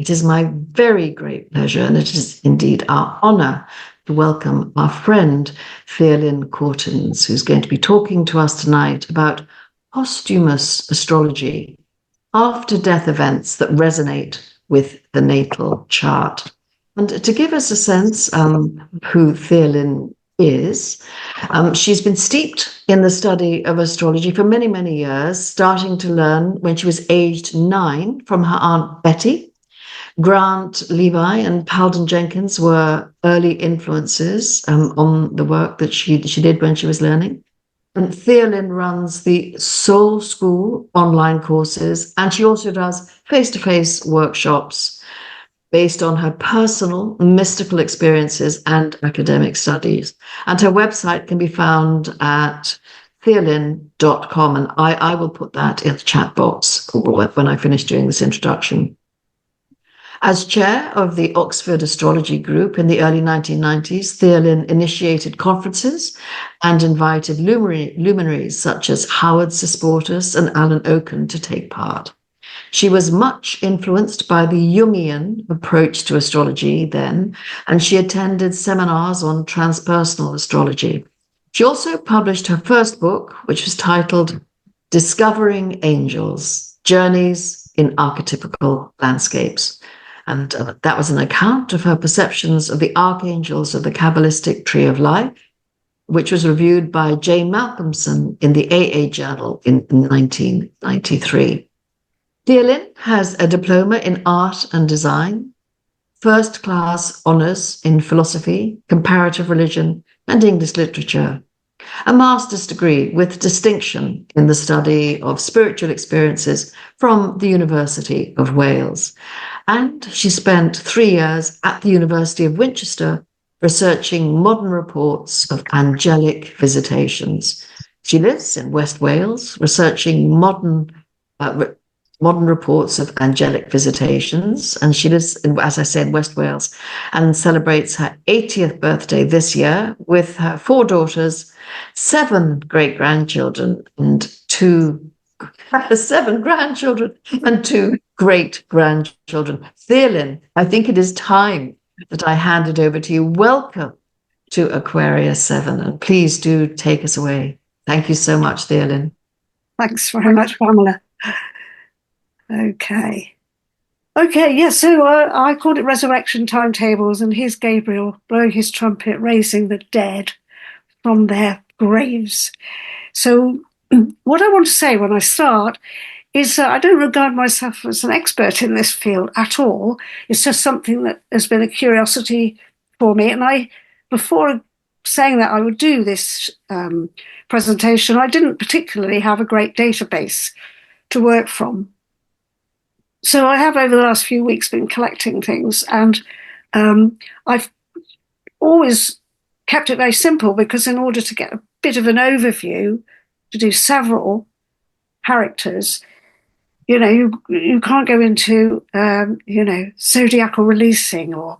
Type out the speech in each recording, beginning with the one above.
it is my very great pleasure, and it is indeed our honour, to welcome our friend Theolyn Cortens, who's going to be talking to us tonight about posthumous astrology, after-death events that resonate with the natal chart. And to give us a sense who Theolyn is, she's been steeped in the study of astrology for many, many years, starting to learn when she was aged 9 from her Aunt Betty. Grant, Lewi and Palden Jenkins were early influences on the work that she did when she was learning. And Theolyn runs the Soul School online courses, and she also does face-to-face workshops based on her personal mystical experiences and academic studies. And her website can be found at theolyn.com, and I will put that in the chat box when I finish doing this introduction. As chair of the Oxford Astrology Group in the early 1990s, Theolyn initiated conferences and invited luminaries such as Howard Sasportas and Alan Oken to take part. She was much influenced by the Jungian approach to astrology then, and she attended seminars on transpersonal astrology. She also published her first book, which was titled Discovering Angels, Journeys in Archetypal Landscapes. And that was an account of her perceptions of the Archangels of the kabbalistic tree of life, which was reviewed by Jane Malcomson in the AA Journal in 1993. Theolyn has a diploma in art and design, first-class honours in philosophy, comparative religion, and English literature, a master's degree with distinction in the study of spiritual experiences from the University of Wales. And she spent 3 years at the University of Winchester researching modern reports of angelic visitations. She lives in West Wales, researching modern reports of angelic visitations, and she lives in, as I said, West Wales, and celebrates her 80th birthday this year with her 4 daughters, 7 great-grandchildren, and 2 great-grandchildren. Theolyn, I think it is time that I hand it over to you. Welcome to Aquarius 7, and please do take us away. Thank you so much, Theolyn. Thanks very much, Pamela. Okay, yes, so I called it Resurrection Timetables, and here's Gabriel blowing his trumpet, raising the dead from their graves. So what I want to say when I start is I don't regard myself as an expert in this field at all. It's just something that has been a curiosity for me. And before saying that I would do this presentation, I didn't particularly have a great database to work from. So I have over the last few weeks been collecting things, and I've always kept it very simple, because in order to get a bit of an overview, to do several characters, you can't go into zodiacal releasing or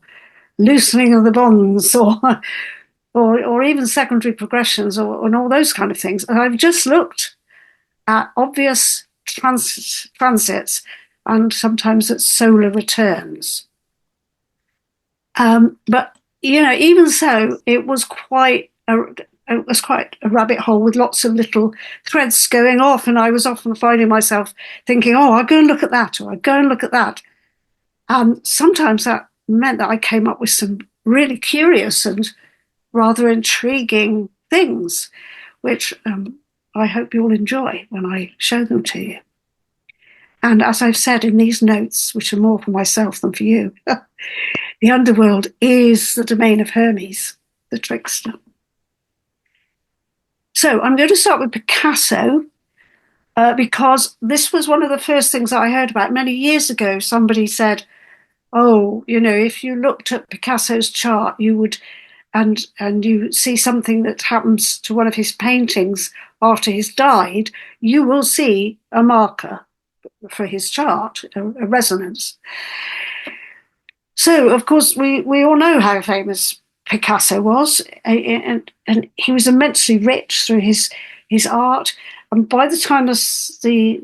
loosening of the bonds or even secondary progressions and all those kind of things. And I've just looked at obvious transits and sometimes at solar returns. But even so, it was quite a rabbit hole with lots of little threads going off, and I was often finding myself thinking, oh, I'll go and look at that, or I'll go and look at that. Sometimes that meant that I came up with some really curious and rather intriguing things, which I hope you'll enjoy when I show them to you. And as I've said in these notes, which are more for myself than for you, the underworld is the domain of Hermes, the trickster. So I'm going to start with Picasso, because this was one of the first things I heard about. Many years ago, somebody said, oh, if you looked at Picasso's chart, you would, and you see something that happens to one of his paintings after he's died, you will see a marker for his chart, a resonance. So, of course, we all know how famous Picasso was, and he was immensely rich through his art. And by the time of the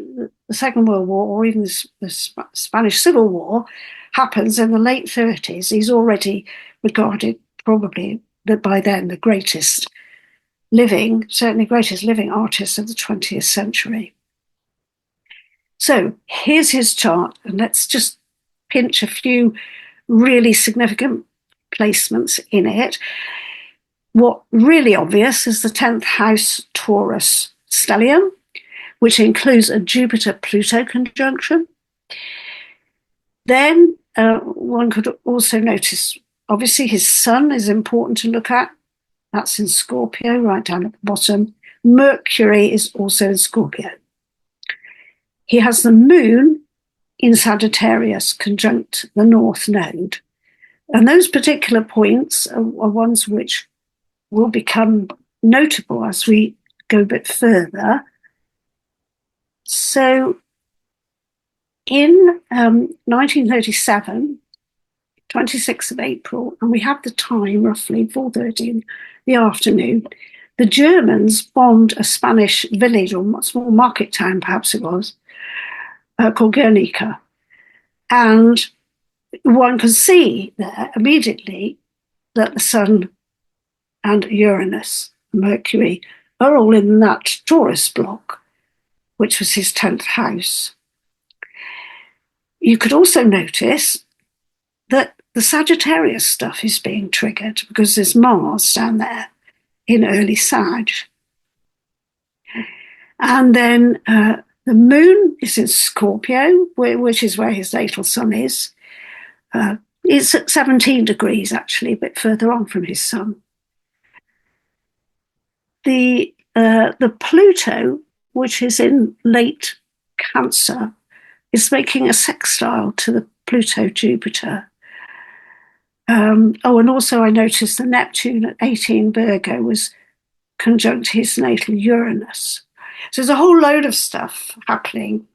Second World War, or even the Spanish Civil War, happens in the late 30s, he's already regarded probably by then the greatest living, certainly greatest living artist of the 20th century. So here's his chart, and let's just pinch a few really significant placements in it. What really obvious is the 10th house Taurus stellium, which includes a Jupiter-Pluto conjunction. Then one could also notice, obviously, his sun is important to look at. That's in Scorpio, right down at the bottom. Mercury is also in Scorpio. He has the moon in Sagittarius conjunct the North Node. And those particular points are ones which will become notable as we go a bit further. So in 1937, 26th of April, and we have the time roughly 4:30 in the afternoon, the Germans bombed a Spanish village, or a small market town perhaps it was, called Guernica. And one can see there immediately that the Sun and Uranus, Mercury, are all in that Taurus block, which was his 10th house. You could also notice that the Sagittarius stuff is being triggered because there's Mars down there in early Sag. And then the moon is in Scorpio, which is where his natal sun is. It's at 17 degrees, actually, a bit further on from his sun. The Pluto, which is in late Cancer, is making a sextile to the Pluto-Jupiter. And also I noticed the Neptune at 18 Virgo was conjunct his natal Uranus. So there's a whole load of stuff happening.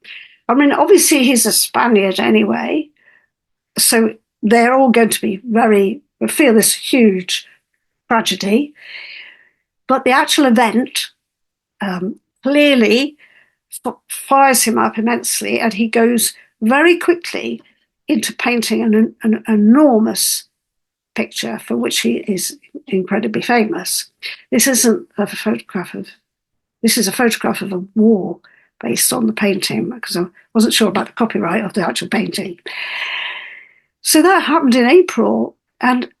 I mean, obviously he's a Spaniard anyway, so they're all going to be feel this huge tragedy. But the actual event clearly fires him up immensely, and he goes very quickly into painting an enormous picture for which he is incredibly famous. This is a photograph of a war based on the painting, because I wasn't sure about the copyright of the actual painting. So that happened in April, and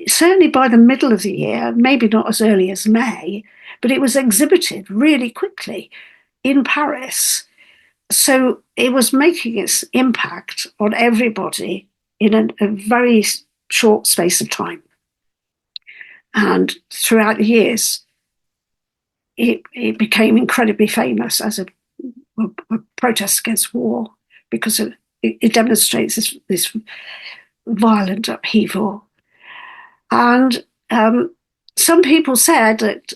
certainly by the middle of the year, maybe not as early as May, but it was exhibited really quickly in Paris. So it was making its impact on everybody in a very short space of time. And throughout the years, it became incredibly famous as a protest against war, because it demonstrates this violent upheaval. And some people said that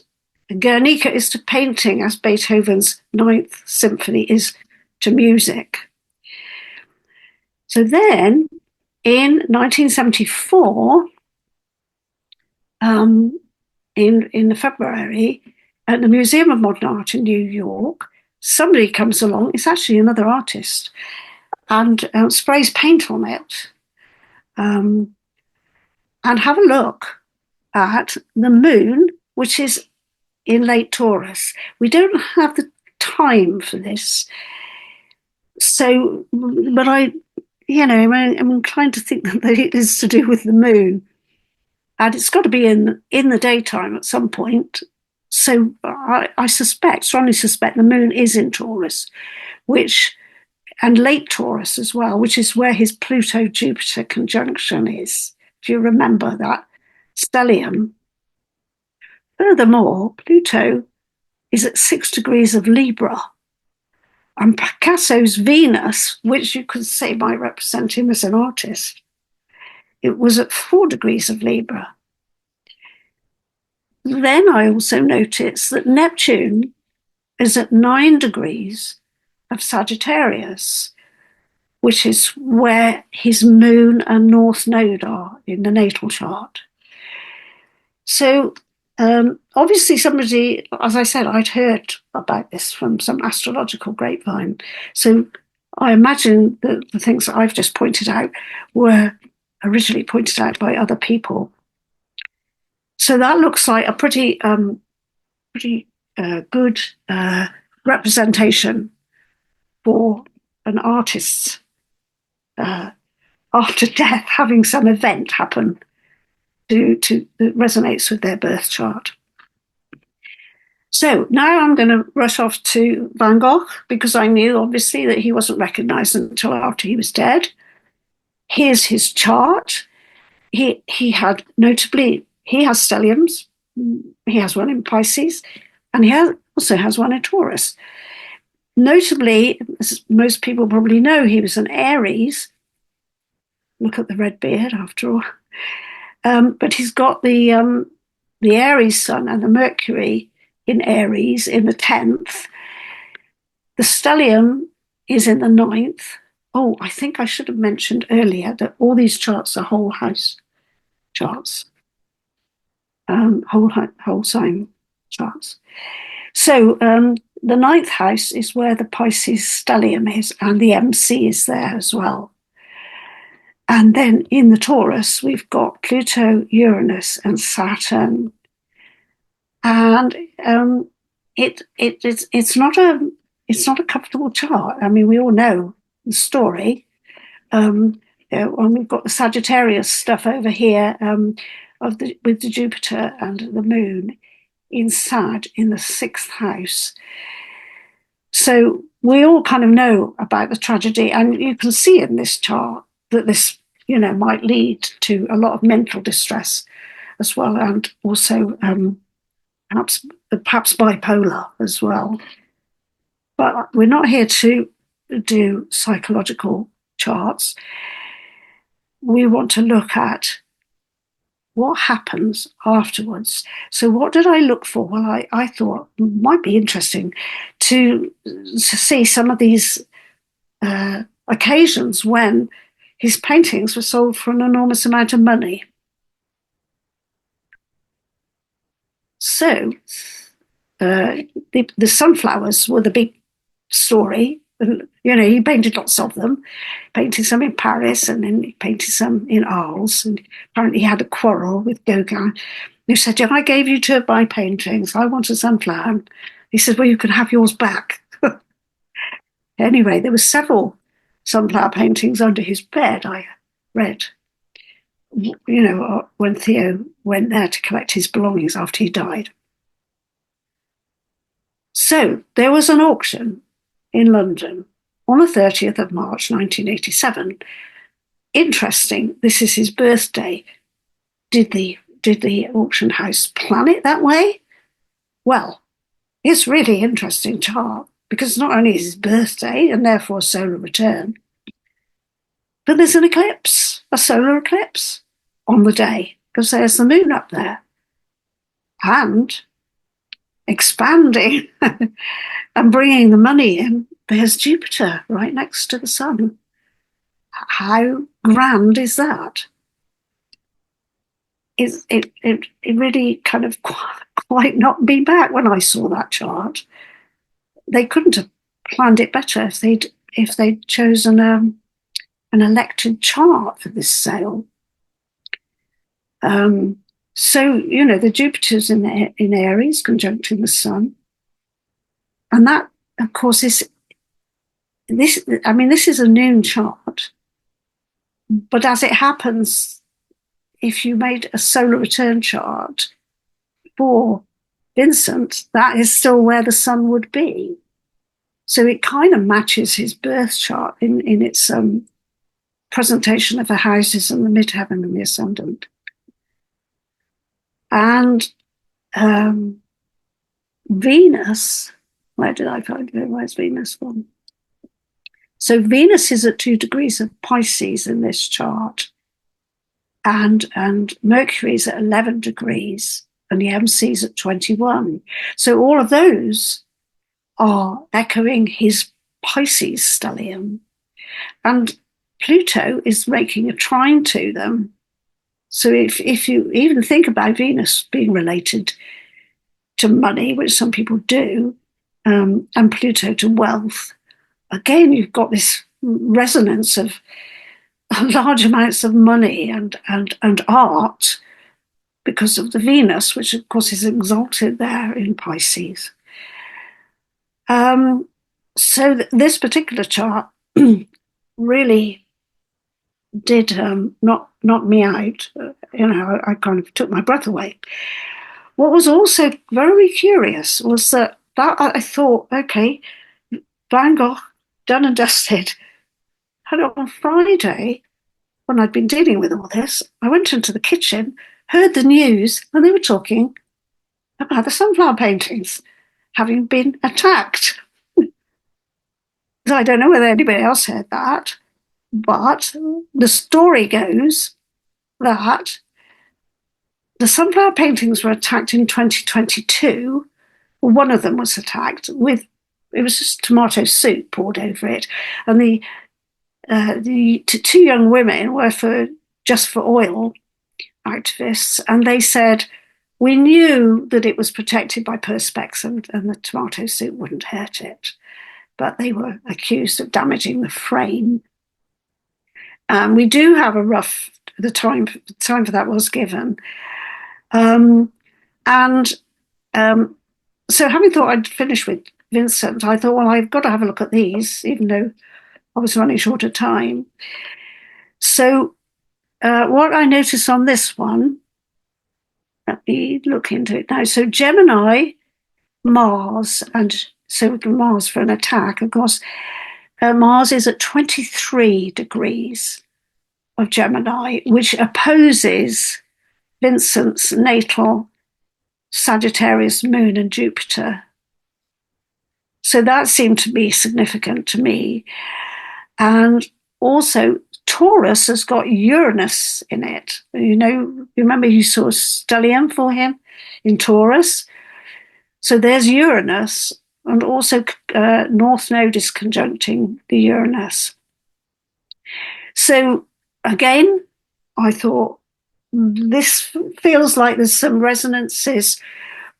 Guernica is to painting as Beethoven's Ninth Symphony is to music. So then, in 1974, in February, at the Museum of Modern Art in New York, somebody comes along, it's actually another artist, and sprays paint on it. And have a look at the moon, which is in late Taurus. We don't have the time for this. So, but I'm inclined to think that it is to do with the moon. And it's got to be in the daytime at some point. So I strongly suspect the moon is in Taurus, and late Taurus as well, which is where his Pluto-Jupiter conjunction is. Do you remember that stellium? Furthermore, Pluto is at 6 degrees of Libra. And Picasso's Venus, which you could say might represent him as an artist, it was at 4 degrees of Libra. Then I also noticed that Neptune is at 9 degrees of Sagittarius, which is where his moon and north node are in the natal chart. So obviously somebody, as I said, I'd heard about this from some astrological grapevine. So I imagine that the things that I've just pointed out were originally pointed out by other people. So that looks like a pretty good representation for an artist after death having some event happen that resonates with their birth chart. So now I'm going to rush off to Van Gogh, because I knew obviously that he wasn't recognized until after he was dead. Here's his chart. He has stelliums. He has one in Pisces, and he also has one in Taurus. Notably, as most people probably know, he was an Aries. Look at the red beard, after all. But he's got the Aries sun and the Mercury in Aries in the 10th. The stellium is in the 9th. Oh, I think I should have mentioned earlier that all these charts are whole house charts, whole sign charts. So the 9th house is where the Pisces stellium is, and the MC is there as well. And then in the Taurus, we've got Pluto, Uranus, and Saturn. And it's not a comfortable chart. I mean, we all know the story. And we've got the Sagittarius stuff over here with the Jupiter and the Moon in Sag in the 6th house. So we all kind of know about the tragedy, and you can see in this chart that this, might lead to a lot of mental distress as well, and also perhaps bipolar as well. But we're not here to do psychological charts. We want to look at what happens afterwards. So what did I look for? Well, I thought it might be interesting to see some of these occasions when his paintings were sold for an enormous amount of money. So the sunflowers were the big story. He painted lots of them. Painted some in Paris, and then he painted some in Arles. And apparently he had a quarrel with Gauguin, who said, I gave you 2 of my paintings. I want a sunflower. And he said, well, you can have yours back. Anyway, there were several sunflower paintings under his bed, I read, when Theo went there to collect his belongings after he died. So there was an auction in London on the 30th of March, 1987. Interesting, this is his birthday. Did the auction house plan it that way? Well, it's really interesting chart, because not only is his birthday and therefore solar return, but there's an eclipse, a solar eclipse on the day, because there's the moon up there. And expanding and bringing the money in, there's Jupiter right next to the sun. How grand is that? It really kind of quite knocked me back when I saw that chart. They couldn't have planned it better if they'd chosen an elected chart for this sale. So, the Jupiter's in Aries, conjuncting the sun. And that, of course, this is a noon chart. But as it happens, if you made a solar return chart for Vincent, that is still where the sun would be. So it kind of matches his birth chart in its presentation of the houses and the midheaven and the ascendant. And Venus, where did I find it? Where's Venus from? So Venus is at 2 degrees of Pisces in this chart, and Mercury is at 11 degrees, and the MC is at 21. So all of those are echoing his Pisces stellium. And Pluto is making a trine to them. So if you even think about Venus being related to money, which some people do, and Pluto to wealth, again, you've got this resonance of large amounts of money and art because of the Venus, which of course is exalted there in Pisces. So this particular chart really did knock me out. I kind of took my breath away. What was also very curious was that I thought, okay, Van Gogh, done and dusted. And on Friday, when I'd been dealing with all this, I went into the kitchen, heard the news, and they were talking about the sunflower paintings having been attacked. I don't know whether anybody else heard that, but the story goes that the sunflower paintings were attacked in 2022. One of them was attacked it was just tomato soup poured over it. And the two young women were just for oil activists, and they said, we knew that it was protected by perspex and the tomato soup wouldn't hurt it. But they were accused of damaging the frame. We do have a rough, the time for that was given. So having thought I'd finish with Vincent, I thought, well, I've got to have a look at these, even though I was running short of time. So what I noticed on this one, let me look into it now. So Gemini, Mars, and so Mars for an attack, of course, Mars is at 23 degrees of Gemini, which opposes Vincent's natal Sagittarius moon and Jupiter. So that seemed to be significant to me. And also Taurus has got Uranus in it. Remember you saw stellium for him in Taurus? So there's Uranus, and also North Node is conjuncting the Uranus. So again, I thought, this feels like there's some resonances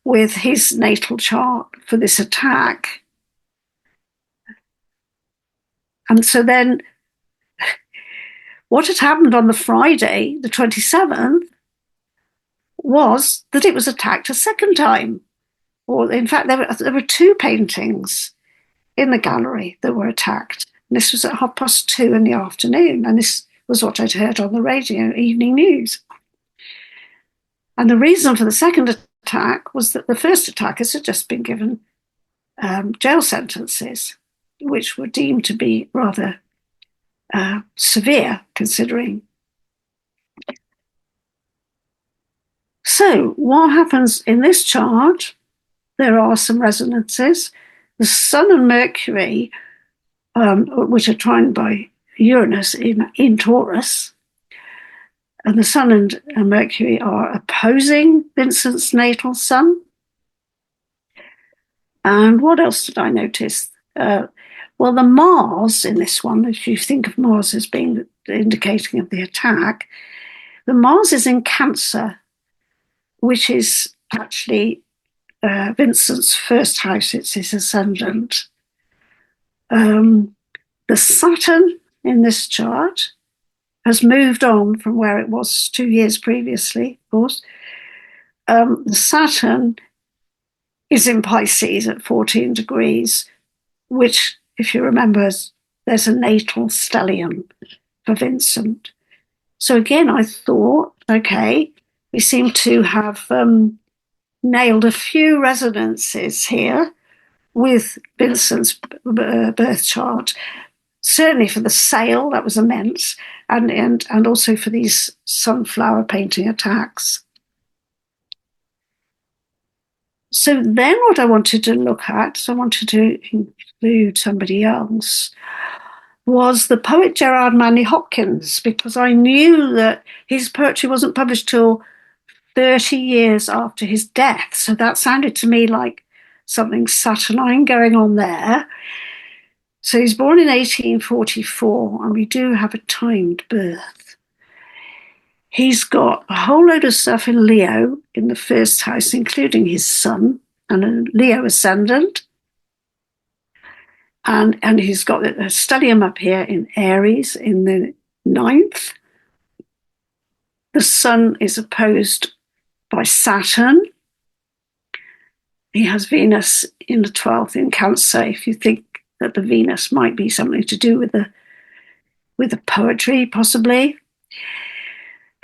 with his natal chart for this attack. And so then what had happened on the Friday, the 27th, was that it was attacked a second time. Or in fact, there were two paintings in the gallery that were attacked. And this was at 2:30 in the afternoon. And this was what I'd heard on the radio, evening news. And the reason for the second attack was that the first attackers had just been given jail sentences, which were deemed to be rather severe, considering. So what happens in this chart? There are some resonances. The Sun and Mercury, which are trined by Uranus in Taurus, and the Sun and Mercury are opposing Vincent's natal Sun. And what else did I notice? Well, the Mars in this one, if you think of Mars as being indicating of the attack, the Mars is in Cancer, which is actually Vincent's first house. It's his ascendant. The Saturn in this chart has moved on from where it was 2 years previously, of course. The Saturn is in Pisces at 14 degrees, which, if you remember, there's a natal stellium for Vincent. So again, I thought, okay, we seem to have nailed a few resonances here with Vincent's birth chart, certainly for the sale, that was immense, and also for these sunflower painting attacks. So then what I wanted to look at, so I wanted to include somebody else, was the poet Gerard Manley Hopkins, because I knew that his poetry wasn't published till 30 years after his death. So that sounded to me like something Saturnine going on there. So he's born in 1844, and we do have a timed birth. He's got a whole load of stuff in Leo in the first house, including his Sun and a Leo ascendant. And he's got a stellium up here in Aries in the 9th. The sun is opposed by Saturn. He has Venus in the 12th in Cancer, if you think that the Venus might be something to do with the poetry, possibly.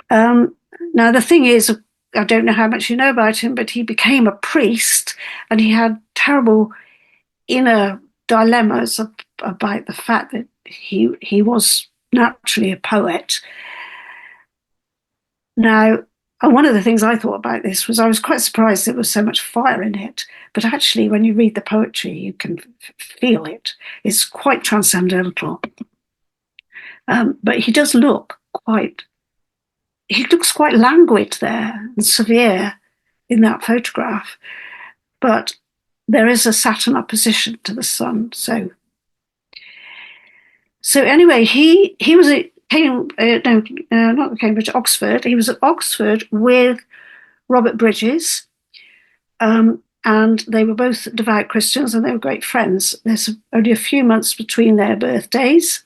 Now, the thing is, I don't know how much you know about him, but he became a priest, and he had terrible inner dilemmas about the fact that he was naturally a poet. Now, one of the things I thought about this was I was quite surprised there was so much fire in it. But actually, when you read the poetry, you can feel it. It's quite transcendental. But he does look he looks quite languid there and severe in that photograph. But there is a Saturn opposition to the sun. So anyway, he was not Cambridge, Oxford. He was at Oxford with Robert Bridges, and they were both devout Christians, and they were great friends. There's only a few months between their birthdays.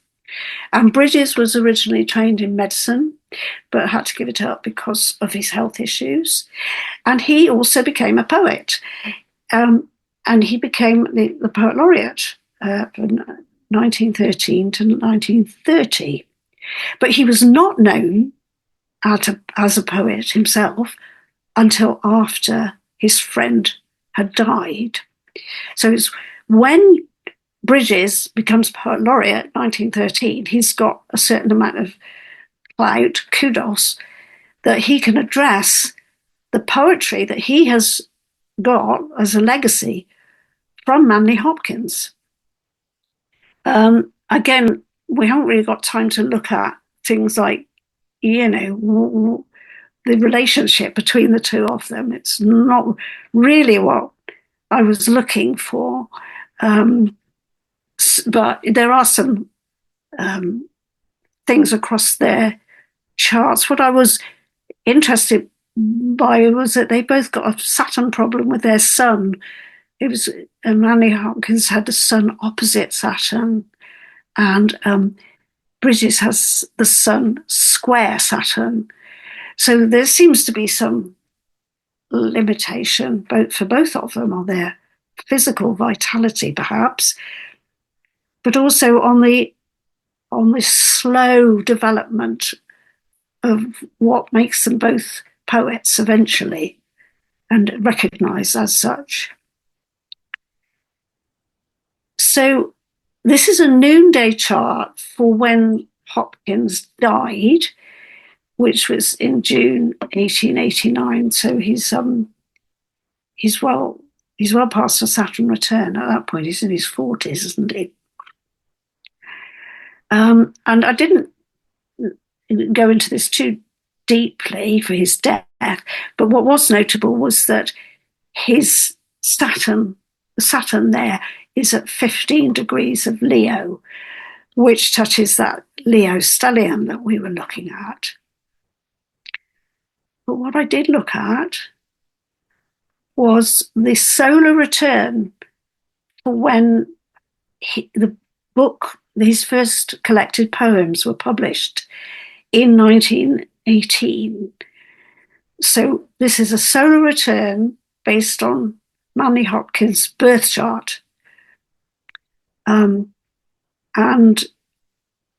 And Bridges was originally trained in medicine, but had to give it up because of his health issues. And he also became a poet. And he became the poet laureate from 1913 to 1930. But he was not known as a poet himself until after his friend had died. So it's when Bridges becomes poet laureate, 1913, he's got a certain amount of clout, kudos, that he can address the poetry that he has got as a legacy from Manley Hopkins. Again, we haven't really got time to look at things like, the relationship between the two of them. It's not really what I was looking for. But there are some things across their charts. What I was interested by was that they both got a Saturn problem with their sun. It was Manley Hopkins had the sun opposite Saturn, and Bridges has the sun square Saturn. So there seems to be some limitation for both of them on their physical vitality, perhaps, but also on the slow development of what makes them both poets eventually and recognized as such. So this is a noonday chart for when Hopkins died, which was in June 1889. So he's well past a Saturn return at that point. He's in his 40s, isn't he? And I didn't go into this too deeply for his death, but what was notable was that his Saturn there is at 15 degrees of Leo, which touches that Leo stellium that we were looking at. But what I did look at was the solar return for when his first collected poems were published in 1918. So this is a solar return based on Manley Hopkins' birth chart. And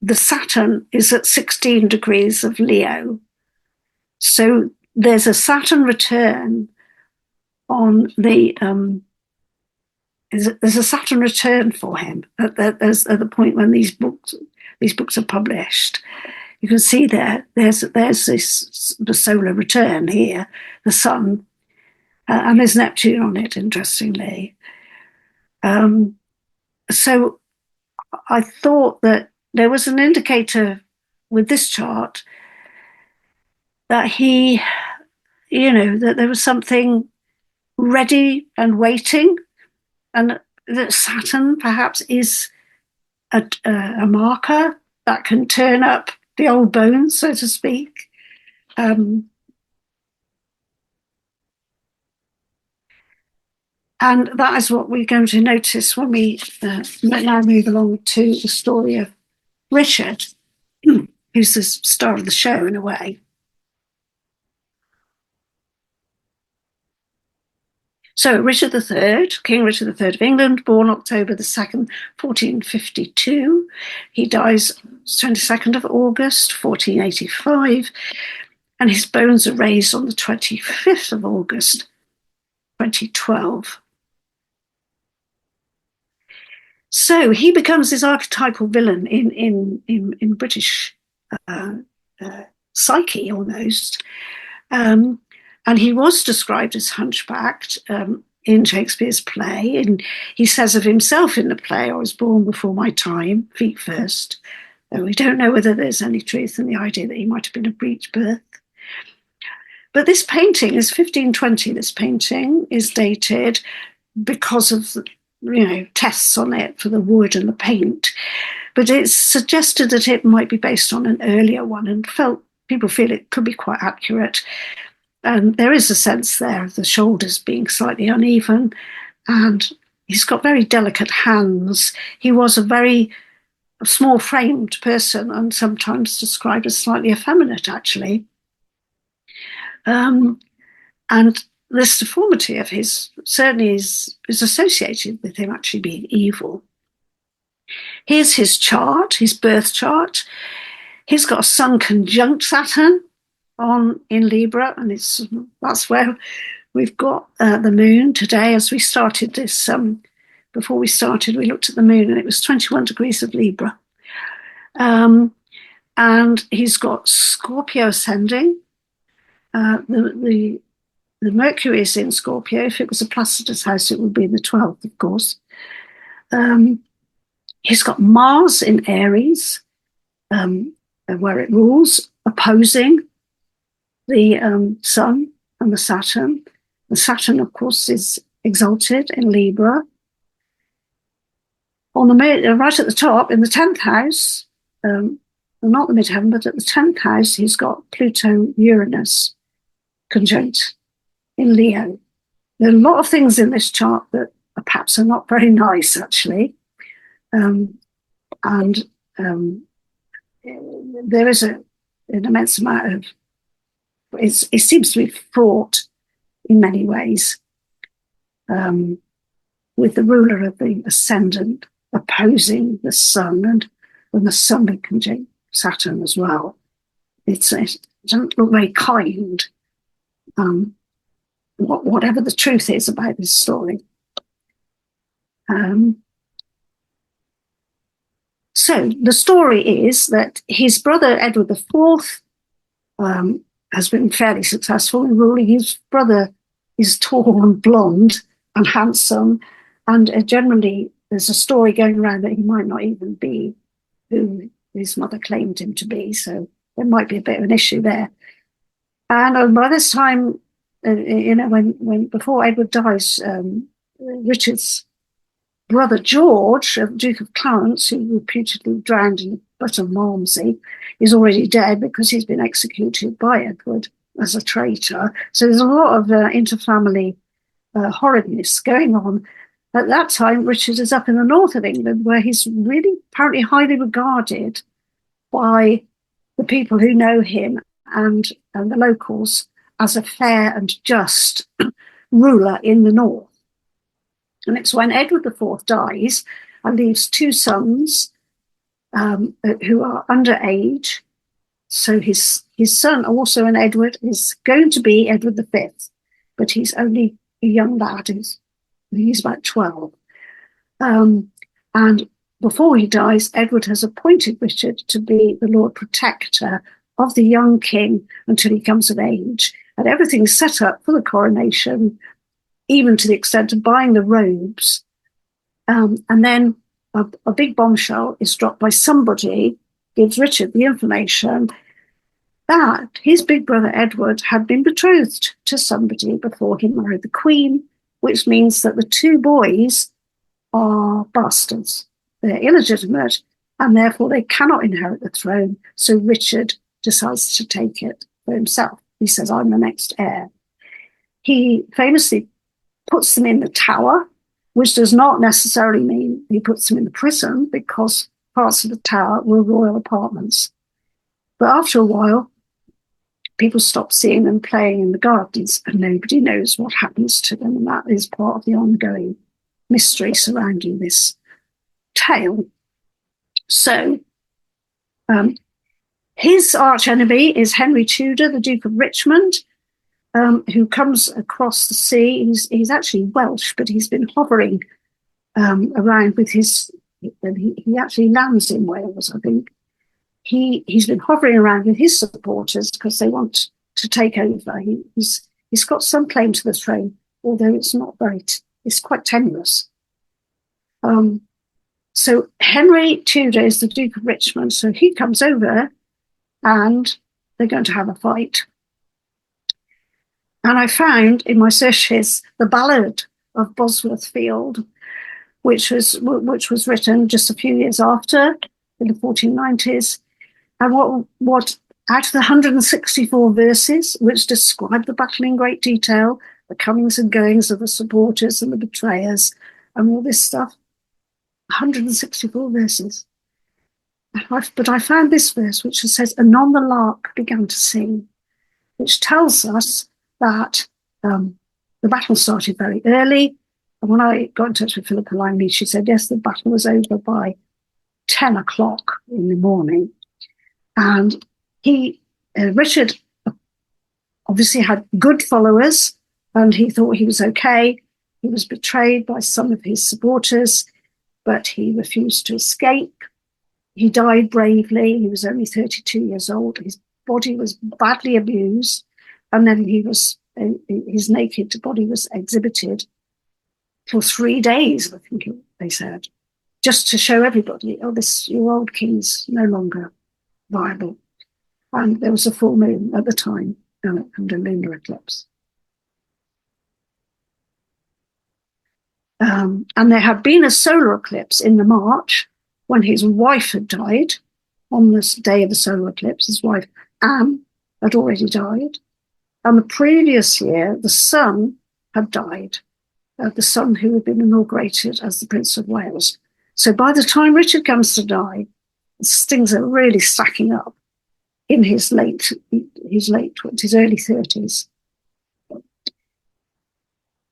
the Saturn is at 16 degrees of Leo. So there's a Saturn return on the there's a Saturn return for him at the point when these books are published. You can see there's the solar return here, the sun, and there's Neptune on it, interestingly. So I thought that there was an indicator with this chart that that there was something ready and waiting, and that Saturn perhaps is a marker that can turn up the old bones, so to speak. And that is what we're going to notice when we now move along to the story of Richard, who's the star of the show in a way. So Richard III, King Richard III of England, born October the 2nd, 1452. He dies 22nd of August, 1485. And his bones are raised on the 25th of August, 2012. So he becomes this archetypal villain in British psyche almost. And he was described as hunchbacked in Shakespeare's play. And he says of himself in the play, I was born before my time, feet first. We don't know whether there's any truth in the idea that he might have been a breech birth. But this painting is 1520. This painting is dated because of tests on it for the wood and the paint. But it's suggested that it might be based on an earlier one, and people feel it could be quite accurate. And there is a sense there of the shoulders being slightly uneven, and he's got very delicate hands. He was a very small-framed person and sometimes described as slightly effeminate, actually. And this deformity of his certainly is associated with him actually being evil. Here's his chart, his birth chart. He's got a sun conjunct Saturn in Libra, and that's where we've got the moon today. As we started this, before we started, we looked at the moon, and it was 21 degrees of Libra. And he's got Scorpio ascending. The Mercury is in Scorpio. If it was a Placidus house, it would be in the 12th, of course. He's got Mars in Aries, where it rules, opposing the Sun and the Saturn. The Saturn, of course, is exalted in Libra. Right at the top, in the 10th house, not the midheaven, but at the 10th house, he's got Pluto-Uranus conjunct in Leo. There are a lot of things in this chart that perhaps are not very nice, actually. There is an immense amount of, it seems to be fraught in many ways, with the ruler of the ascendant opposing the sun, and when the sun would conjunct Saturn as well. It doesn't look very kind, whatever the truth is about this story. So the story is that his brother Edward IV has been fairly successful in ruling. His brother is tall and blonde and handsome, and generally there's a story going around that he might not even be who his mother claimed him to be, so there might be a bit of an issue there. And by this time, when before Edward dies, Richard's brother George, Duke of Clarence, who reputedly drowned in a butt of Malmsey, is already dead because he's been executed by Edward as a traitor. So there's a lot of interfamily horridness going on. At that time, Richard is up in the north of England, where he's really apparently highly regarded by the people who know him and the locals as a fair and just ruler in the north. And it's when Edward IV dies and leaves two sons who are underage. So his son, also an Edward, is going to be Edward V, but he's only a young lad. He's about 12. And before he dies, Edward has appointed Richard to be the Lord Protector of the young king until he comes of age. And everything's set up for the coronation, even to the extent of buying the robes. And then a big bombshell is dropped by somebody, gives Richard the information that his big brother Edward had been betrothed to somebody before he married the Queen, which means that the two boys are bastards. They're illegitimate, and therefore they cannot inherit the throne. So Richard decides to take it for himself. He says, I'm the next heir. He famously puts them in the tower, which does not necessarily mean he puts them in the prison, because parts of the tower were royal apartments. But after a while, people stop seeing them playing in the gardens, and nobody knows what happens to them. And that is part of the ongoing mystery surrounding this tale. So his archenemy is Henry Tudor, the Duke of Richmond, who comes across the sea. He's actually Welsh, but he's been hovering around with his. He actually lands in Wales, I think. He's been hovering around with his supporters because they want to take over. He's got some claim to the throne, although it's not very. It's quite tenuous. So Henry Tudor is the Duke of Richmond. So he comes over, and they're going to have a fight. And I found in my searches the Ballad of Bosworth Field, which was written just a few years after, in the 1490s. And what out of the 164 verses, which describe the battle in great detail, the comings and goings of the supporters and the betrayers, and all this stuff, 164 verses. But I found this verse, which says, "Anon the lark began to sing," which tells us that the battle started very early. And when I got in touch with Philippa Langley, she said, yes, the battle was over by 10 o'clock in the morning. And Richard obviously had good followers, and he thought he was okay. He was betrayed by some of his supporters, but he refused to escape. He died bravely. He was only 32 years old. His body was badly abused, and then his naked body was exhibited for 3 days, I think they said, just to show everybody, your old king's no longer viable. And there was a full moon at the time and a lunar eclipse. And there had been a solar eclipse in the March when his wife had died. On this day of the solar eclipse, his wife Anne had already died. And the previous year, the son had died, the son who had been inaugurated as the Prince of Wales. So by the time Richard comes to die, things are really stacking up in his late 20s, early 30s.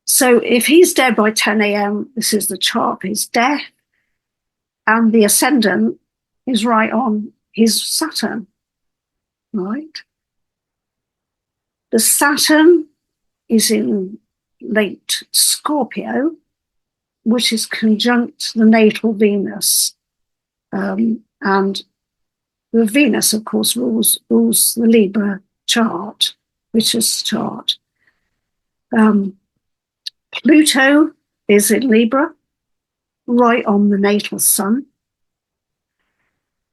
So if he's dead by 10 a.m., this is the chart for his death, and the ascendant is right on his Saturn, right? The Saturn is in late Scorpio, which is conjunct the natal Venus. And the Venus, of course, rules the Libra chart, Richard's chart. Pluto is in Libra, right on the natal sun.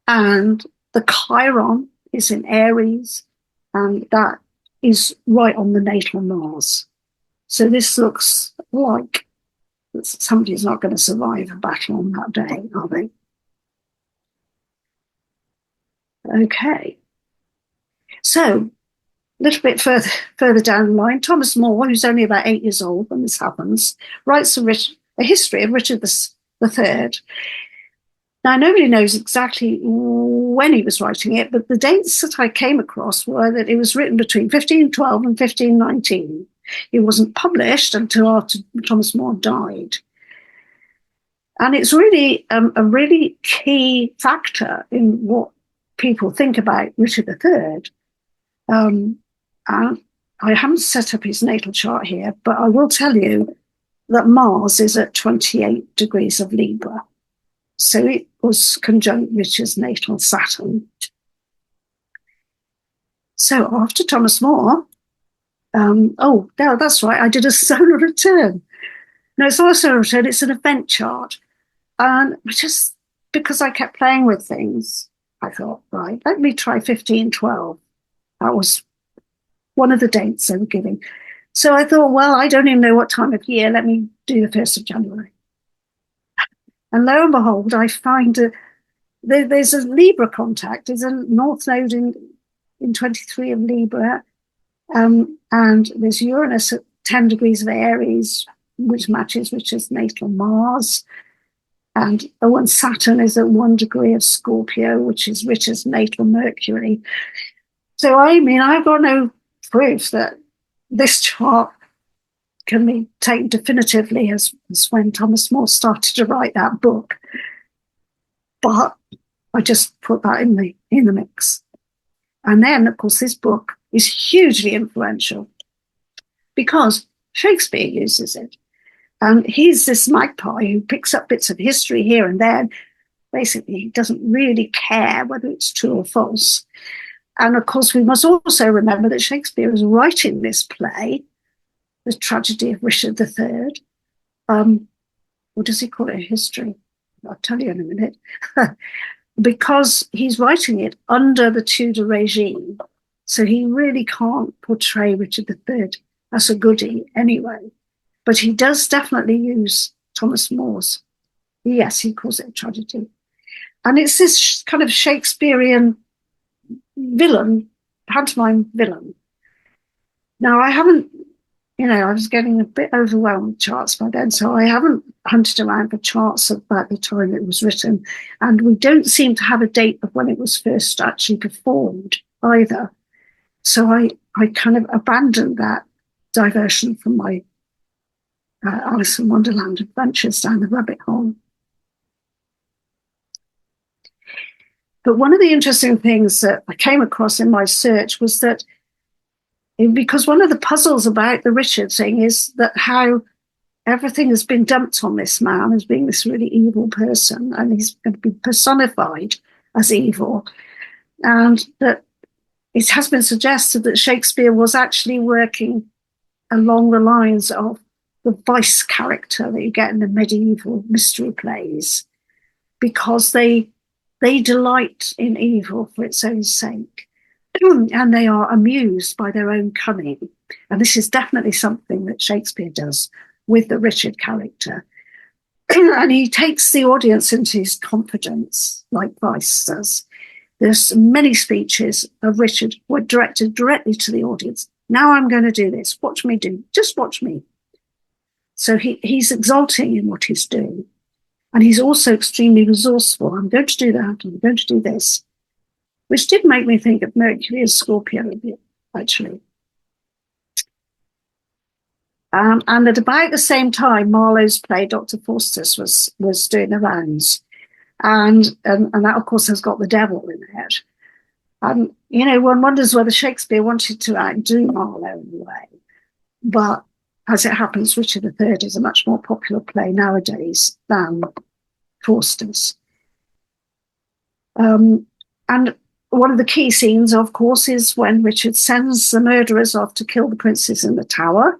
And the Chiron is in Aries, and that is right on the natal Mars. So this looks like somebody's not going to survive a battle on that day, are they? Okay. So a little bit further down the line, Thomas More, who's only about 8 years old when this happens, writes a history of Richard III. Now, nobody knows exactly when he was writing it, but the dates that I came across were that it was written between 1512 and 1519. It wasn't published until after Thomas More died. And it's really a really key factor in what people think about Richard III. And I haven't set up his natal chart here, but I will tell you that Mars is at 28 degrees of Libra. So it was conjunct Richard's natal Saturn. So after Thomas More, no, that's right, I did a solar return. No, it's not a solar return, it's an event chart. And just because I kept playing with things, I thought, right, let me try 1512. That was one of the dates they were giving. So I thought, well, I don't even know what time of year, let me do the 1st of January. And lo and behold, I find there's a Libra contact. There's a North Node in 23 of Libra. And there's Uranus at 10 degrees of Aries, which matches Richard's natal Mars. And Saturn is at 1 degree of Scorpio, which is Richard's natal Mercury. So, I mean, I've got no proof that this chart can be taken definitively as when Thomas More started to write that book. But I just put that in the mix. And then, of course, this book is hugely influential because Shakespeare uses it. And he's this magpie who picks up bits of history here and there. Basically, he doesn't really care whether it's true or false. And of course, we must also remember that Shakespeare is writing this play, The Tragedy of Richard III. What does he call it? History. I'll tell you in a minute. Because he's writing it under the Tudor regime. So he really can't portray Richard III as a goody anyway. But he does definitely use Thomas More's. Yes, he calls it a tragedy. And it's this kind of Shakespearean villain, pantomime villain. Now, I haven't, I was getting a bit overwhelmed with charts by then, so I haven't hunted around for charts about the time it was written. And we don't seem to have a date of when it was first actually performed either. So I kind of abandoned that diversion from my Alice in Wonderland adventures down the rabbit hole. But one of the interesting things that I came across in my search was that, because one of the puzzles about the Richard thing is that how everything has been dumped on this man as being this really evil person, and he's going to be personified as evil. And that it has been suggested that Shakespeare was actually working along the lines of the vice character that you get in the medieval mystery plays, because they delight in evil for its own sake, and they are amused by their own cunning. And this is definitely something that Shakespeare does with the Richard character. And he takes the audience into his confidence, like Vice does. There's many speeches of Richard were directed directly to the audience. Now I'm going to do this. Watch me do. Just watch me. So he's exulting in what he's doing. And he's also extremely resourceful. I'm going to do that. I'm going to do this. Which did make me think of Mercury and Scorpio a bit, actually. And at about the same time, Marlowe's play, Dr. Faustus, was doing the rounds. And that, of course, has got the devil in it. And, one wonders whether Shakespeare wanted to outdo Marlowe in a way. But as it happens, Richard III is a much more popular play nowadays than Faustus. And one of the key scenes, of course, is when Richard sends the murderers off to kill the princes in the tower.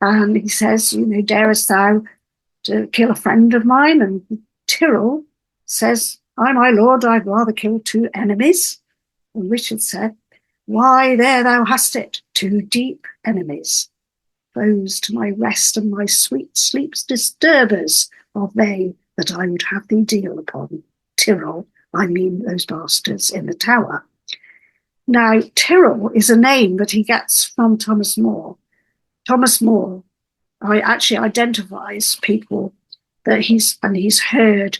And he says, darest thou to kill a friend of mine? And Tyrrell says, I, my lord, I'd rather kill 2 enemies. And Richard said, why, there thou hast it, 2 deep enemies. Foes to my rest and my sweet sleep's disturbers are they that I would have thee deal upon. Tyrrell, I mean those bastards in the tower. Now, Tyrrell is a name that he gets from Thomas More. Thomas More actually identifies people that he's heard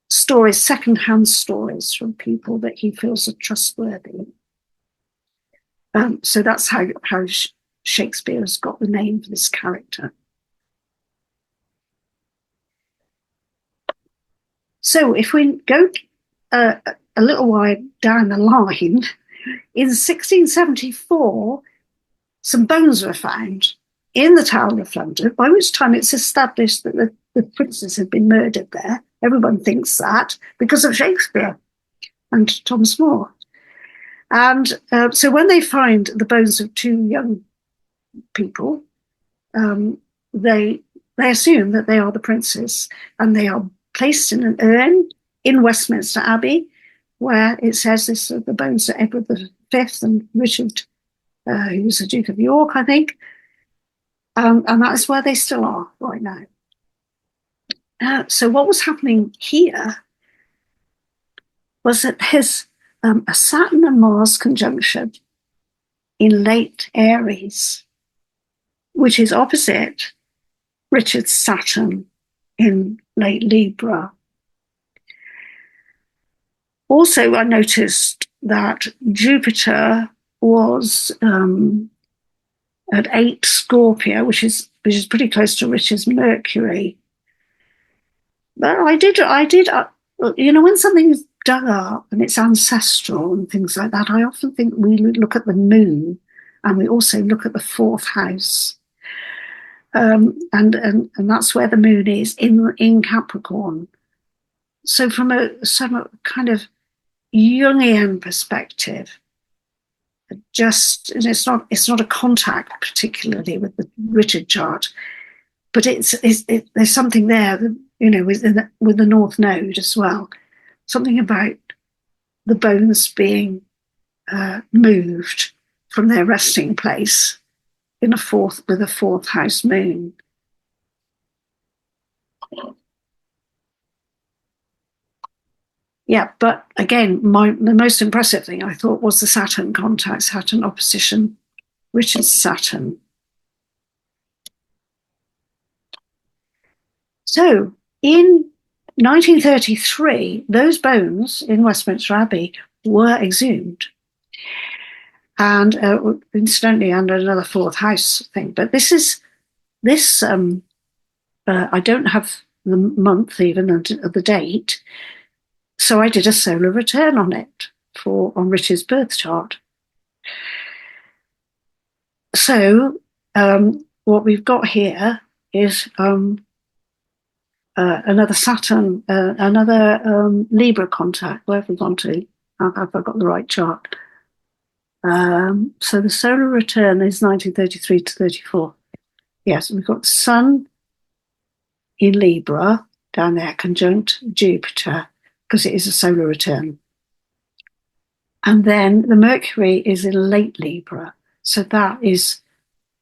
stories, secondhand stories from people that he feels are trustworthy. So that's how Shakespeare has got the name for this character. So if we go a little while down the line, in 1674, some bones were found in the Tower of London, by which time it's established that the princes had been murdered there. Everyone thinks that because of Shakespeare and Thomas More. And so when they find the bones of 2 young people, they assume that they are the princes, and they are placed in an urn in Westminster Abbey, where it says this are the bones of Edward V and Richard, who was the Duke of York, I think. And that is where they still are right now. So what was happening here was that his a Saturn and Mars conjunction in late Aries, which is opposite Richard's Saturn in late Libra. Also, I noticed that Jupiter was at 8 Scorpio, which is pretty close to Richard's Mercury. But I did, when something's dug up and it's ancestral and things like that, I often think we look at the moon and we also look at the 4th house. And that's where the moon is in Capricorn. So from a kind of Jungian perspective, it's not a contact particularly with the Richard chart, but there's something there, with the North Node as well, something about the bones being moved from their resting place with a 4th house moon. Yeah, but again, the most impressive thing I thought was the Saturn contact, Saturn opposition, Richard's Saturn. So in 1933, those bones in Westminster Abbey were exhumed. And incidentally, under another 4th house thing. But this I don't have the month even of the date. So I did a solar return on it on Richard's birth chart. So what we've got here is another Saturn, another Libra contact. Where have we gone to? Have I got the right chart? So the solar return is 1933 to 34. Yes, we've got Sun in Libra down there, conjunct Jupiter, because it is a solar return. And then the Mercury is in late Libra, so that is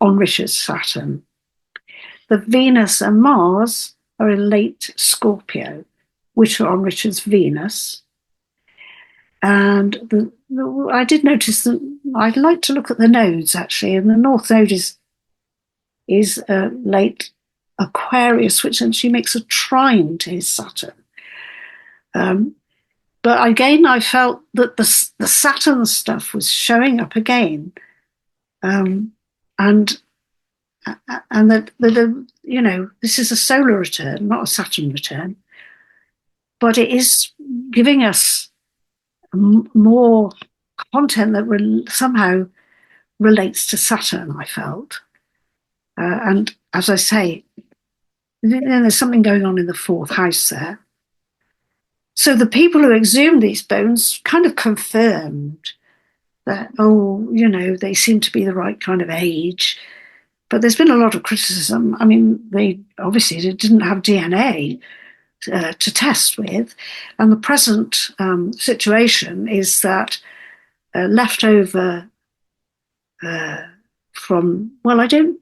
on Richard's Saturn. The Venus and Mars are in late Scorpio, which are on Richard's Venus. And I did notice that I'd like to look at the nodes, actually, and the North Node is late Aquarius, which actually makes a trine to his Saturn. But again, I felt that the Saturn stuff was showing up again, and that this is a solar return, not a Saturn return, but it is giving us more content that somehow relates to Saturn, I felt. And as I say, there's something going on in the 4th house there. So the people who exhumed these bones kind of confirmed that, they seem to be the right kind of age. But there's been a lot of criticism. I mean, they didn't have DNA to test with. And the present situation is that leftover from, well, I don't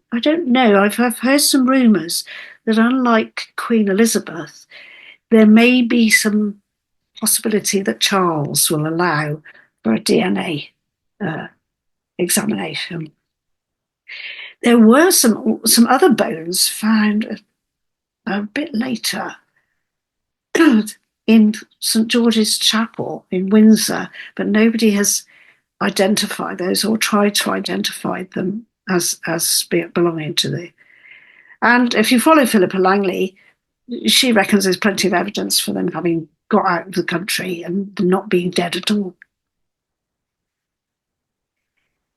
know. I've heard some rumours that unlike Queen Elizabeth, there may be some possibility that Charles will allow for a DNA examination. There were some other bones found a bit later in St George's Chapel in Windsor, but nobody has identified those or tried to identify them as belonging to the. And if you follow Philippa Langley, she reckons there's plenty of evidence for them having got out of the country and not being dead at all.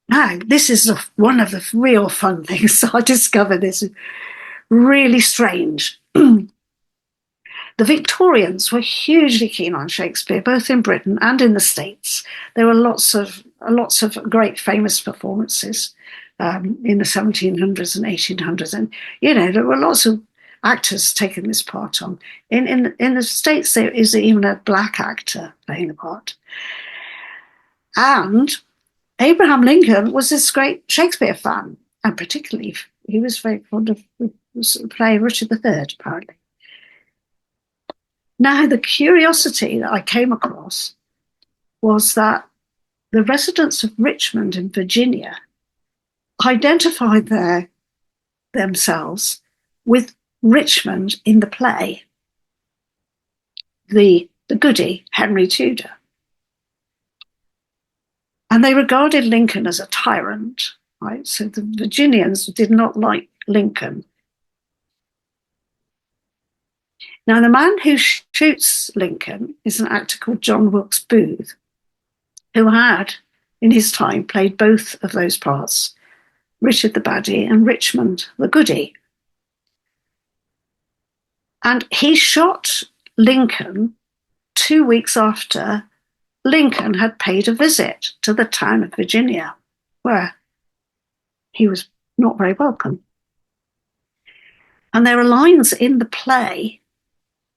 Now, this is one of the real fun things I discovered. This is really strange. The Victorians were hugely keen on Shakespeare, both in Britain and in the States. There were lots of great famous performances in the 1700s and 1800s, and there were lots of actors taking this part on. In the States, there is even a black actor playing the part, and Abraham Lincoln was this great Shakespeare fan, and particularly he was very fond of playing Richard III, apparently. Now, the curiosity that I came across was that the residents of Richmond in Virginia identified themselves with Richmond in the play, the goody, Henry Tudor. And they regarded Lincoln as a tyrant, right? So the Virginians did not like Lincoln. Now, the man who shoots Lincoln is an actor called John Wilkes Booth, who had, in his time, played both of those parts, Richard the Baddie and Richmond the Goody. And he shot Lincoln 2 weeks after Lincoln had paid a visit to the town of Virginia, where he was not very welcome. And there are lines in the play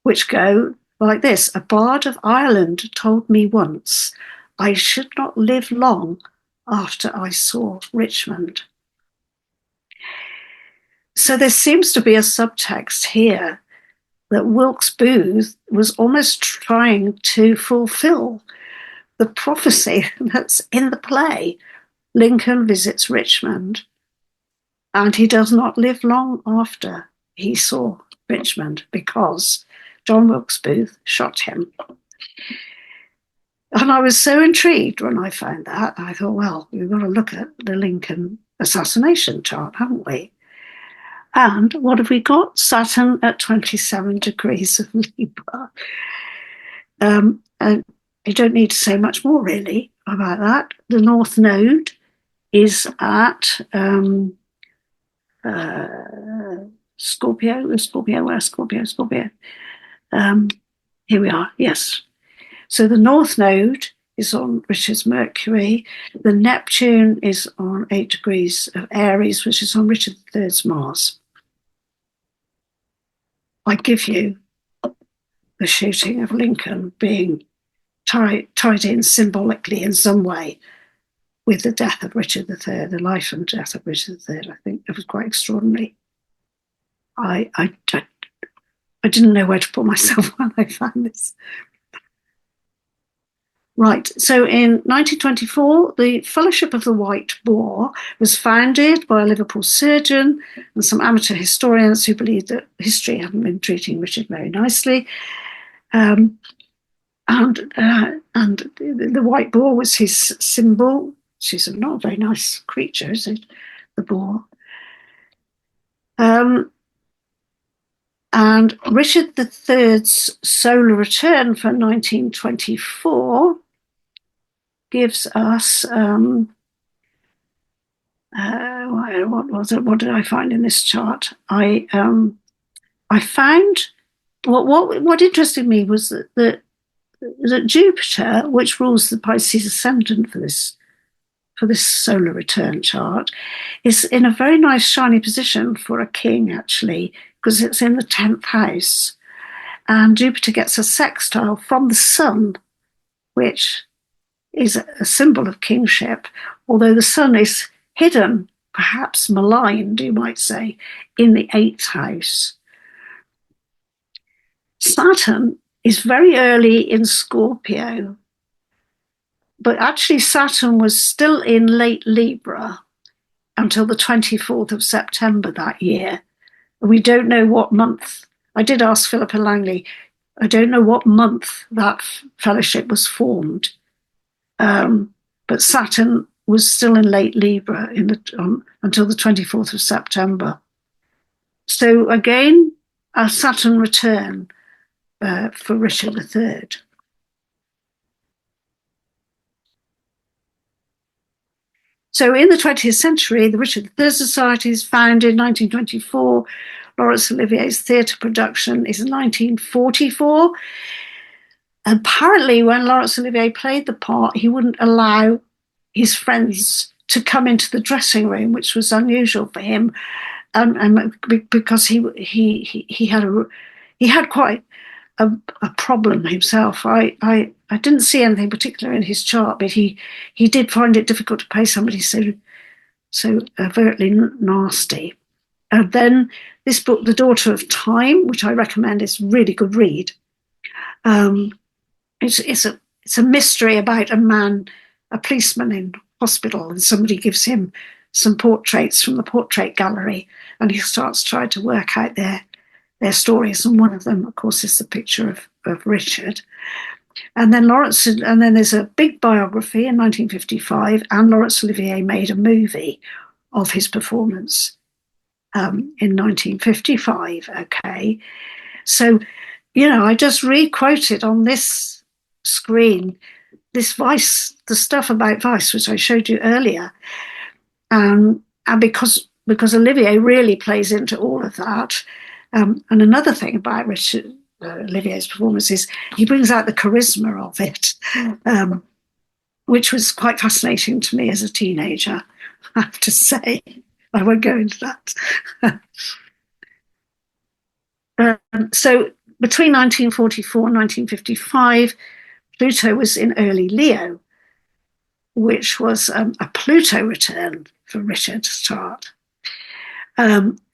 which go like this: "A bard of Ireland told me once I should not live long after I saw Richmond." So there seems to be a subtext here that Wilkes Booth was almost trying to fulfill the prophecy that's in the play. Lincoln visits Richmond, and he does not live long after he saw Richmond because John Wilkes Booth shot him. And I was so intrigued when I found that. I thought, well, we've got to look at the Lincoln assassination chart, haven't we? And what have we got? Saturn at 27 degrees of Libra. And you don't need to say much more, really, about that. The North Node is at Scorpio. Where's Scorpio? Here we are, yes. So the North Node is on Richard's Mercury. The Neptune is on 8 degrees of Aries, which is on Richard III's Mars. I give you the shooting of Lincoln being tied in symbolically in some way with the death of Richard III, the life and death of Richard III. I think it was quite extraordinary. I didn't know where to put myself when I found this. Right, so in 1924, the Fellowship of the White Boar was founded by a Liverpool surgeon and some amateur historians who believed that history hadn't been treating Richard very nicely. And the white boar was his symbol. She's not a very nice creature, is it? The boar. And Richard III's solar return for 1924 gives us, what was it? What did I find in this chart? I found, what interested me was that Jupiter, which rules the Pisces ascendant for this solar return chart, is in a very nice shiny position for a king, actually, because it's in the 10th house. And Jupiter gets a sextile from the sun, which is a symbol of kingship, although the sun is hidden, perhaps maligned, you might say, in the 8th house. Saturn is very early in Scorpio, but actually Saturn was still in late Libra until the 24th of September that year. We don't know what month. I did ask Philippa Langley. I don't know what month that fellowship was formed, but Saturn was still in late Libra until the 24th of September. So again, a Saturn return for Richard III. So in the 20th century, the Richard III Society is founded in 1924. Laurence Olivier's theatre production is in 1944. Apparently, when Laurence Olivier played the part, he wouldn't allow his friends to come into the dressing room, which was unusual for him, and because he had quite a problem himself. I didn't see anything particular in his chart, but he did find it difficult to play somebody so overtly nasty. And then this book, The Daughter of Time, which I recommend, is a really good read. It's a mystery about a man, a policeman in hospital, and somebody gives him some portraits from the portrait gallery, and he starts trying to work out their stories, and one of them, of course, is the picture of Richard. And then there's a big biography in 1955, and Laurence Olivier made a movie of his performance in 1955. Okay, so I just re-quoted on this screen this Vice, the stuff about Vice, which I showed you earlier, and because Olivier really plays into all of that. And another thing about Richard Olivier's performance is he brings out the charisma of it, which was quite fascinating to me as a teenager, I have to say. I won't go into that. So between 1944 and 1955, Pluto was in early Leo, which was a Pluto return for Richard's chart.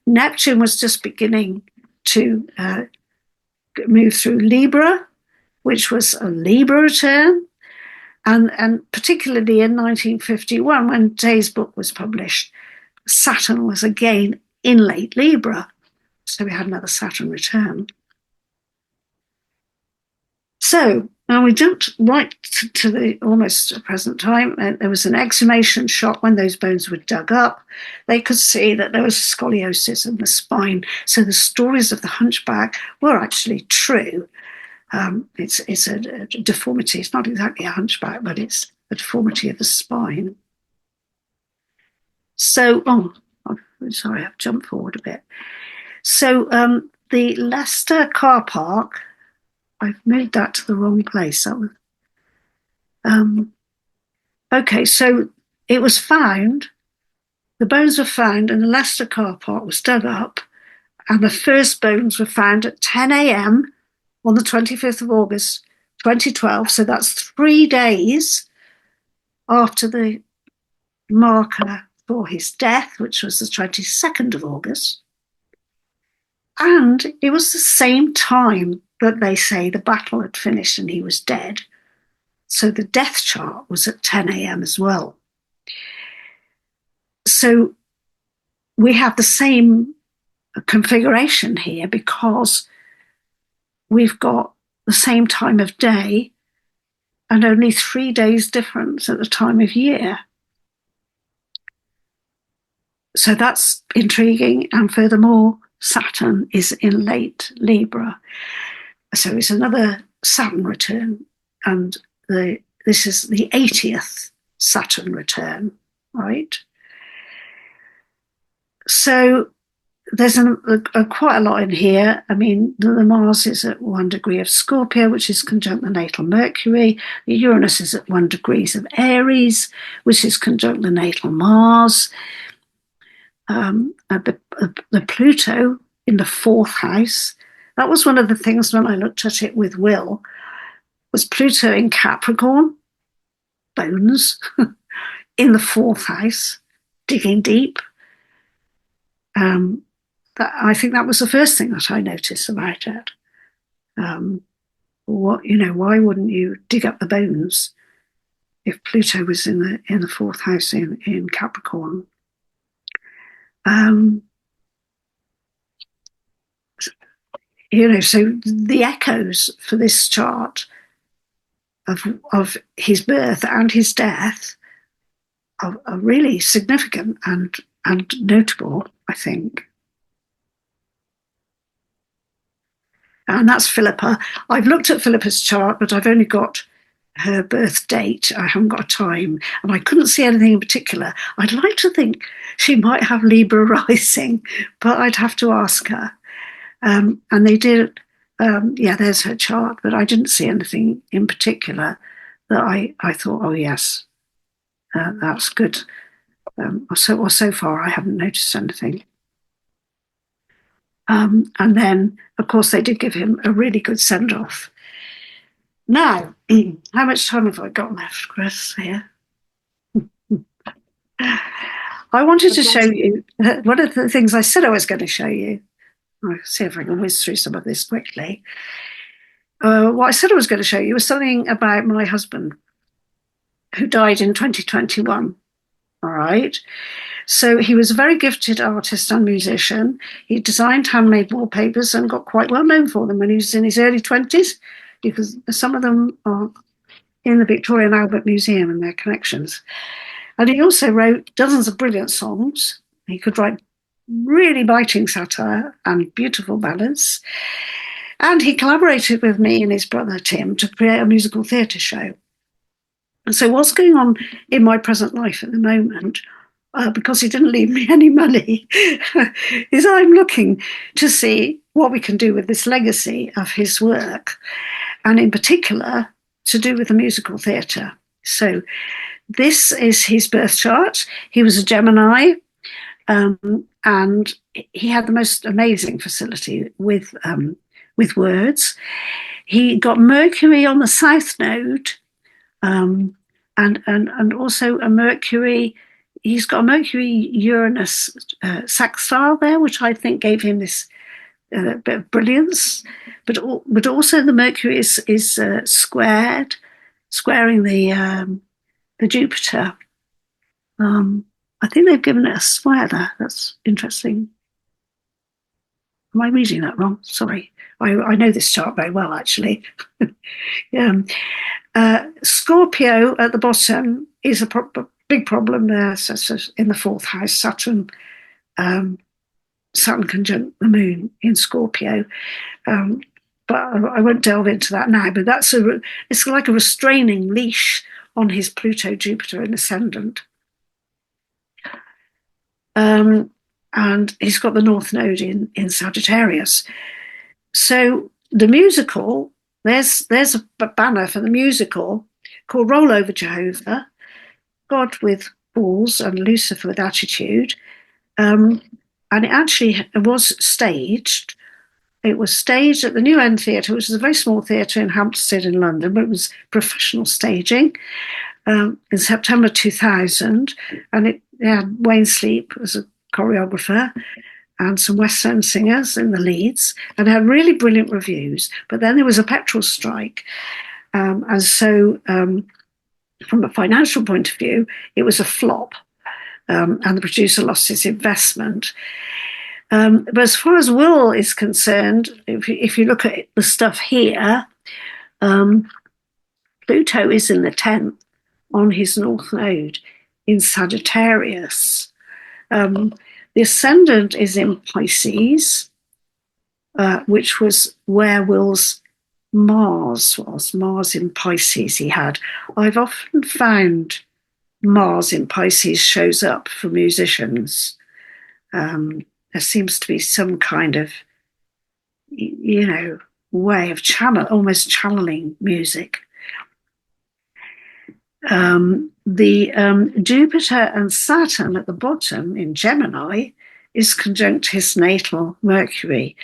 Neptune was just beginning to move through Libra, which was a Libra return. And particularly in 1951, when Day's book was published, Saturn was again in late Libra. So we had another Saturn return. So now we jumped right to the almost present time. There was an exhumation shot when those bones were dug up. They could see that there was scoliosis in the spine. So the stories of the hunchback were actually true. It's a deformity. It's not exactly a hunchback, but it's a deformity of the spine. So, sorry, I've jumped forward a bit. So the Leicester car park, I've moved that to the wrong place. Okay, so it was found, the bones were found, and the Leicester car park was dug up, and the first bones were found at 10 a.m. on the 25th of August, 2012. So that's 3 days after the marker for his death, which was the 22nd of August. And it was the same time that they say the battle had finished and he was dead. So the death chart was at 10 a.m. as well. So we have the same configuration here because we've got the same time of day and only 3 days difference at the time of year. So that's intriguing. And furthermore, Saturn is in late Libra. So it's another Saturn return. And this is the 80th Saturn return, right? So there's quite a lot in here. I mean, the Mars is at 1 degree of Scorpio, which is conjunct the natal Mercury. The Uranus is at 1 degree of Aries, which is conjunct the natal Mars. The Pluto in the 4th house. That was one of the things when I looked at it with Will, was Pluto in Capricorn, bones, in the 4th house, digging deep. I think that was the first thing that I noticed about it. Why wouldn't you dig up the bones if Pluto was in the 4th house in Capricorn? So the echoes for this chart of his birth and his death are really significant and notable, I think. And that's Philippa. I've looked at Philippa's chart, but I've only got her birth date. I haven't got a time, and I couldn't see anything in particular. I'd like to think she might have Libra rising, but I'd have to ask her. And they did, there's her chart, but I didn't see anything in particular that I thought, oh yes, that's good. So far I haven't noticed anything. And then, of course, they did give him a really good send-off. Now, how much time have I got left, Chris, here? I wanted to show you one of the things I said I was going to show you. I'll see if I can whiz through some of this quickly. What I said I was going to show you was something about my husband, who died in 2021. All right. So he was a very gifted artist and musician. He designed handmade wallpapers and got quite well known for them when he was in his early 20s, because some of them are in the Victoria and Albert Museum and their collections. And he also wrote dozens of brilliant songs. He could write really biting satire and beautiful ballads. And he collaborated with me and his brother Tim to create a musical theatre show. And so what's going on in my present life at the moment, because he didn't leave me any money, is I'm looking to see what we can do with this legacy of his work, and in particular to do with the musical theatre. So this is his birth chart. He was a Gemini, and he had the most amazing facility with words. He got Mercury on the South Node, and also a Mercury. He's got a Mercury-Uranus sextile there, which I think gave him this bit of brilliance. But also the Mercury is squaring the Jupiter. I think they've given it a square there. That's interesting. Am I reading that wrong? Sorry. I know this chart very well, actually. Scorpio at the bottom is a big problem there. So in the fourth house, Saturn conjunct the moon in Scorpio. But I won't delve into that now. But it's like a restraining leash on his Pluto, Jupiter, and ascendant. And he's got the North Node in Sagittarius. So the musical, there's a banner for the musical called Roll Over Jehovah, God with balls and Lucifer with attitude. And it actually was staged. It was staged at the New End Theatre, which is a very small theatre in Hampstead in London, but it was professional staging in September 2000. And it had Wayne Sleep as a choreographer and some West End singers in the leads, and had really brilliant reviews. But then there was a petrol strike. And so from a financial point of view, it was a flop. And the producer lost his investment. But as far as Will is concerned, if you look at the stuff here, Pluto is in the 10th on his North Node in Sagittarius. The ascendant is in Pisces, which was where Will's Mars was. Mars in Pisces he had. I've often found Mars in Pisces shows up for musicians. There seems to be some kind of, way of almost channeling music. The Jupiter and Saturn at the bottom in Gemini is conjunct his natal Mercury.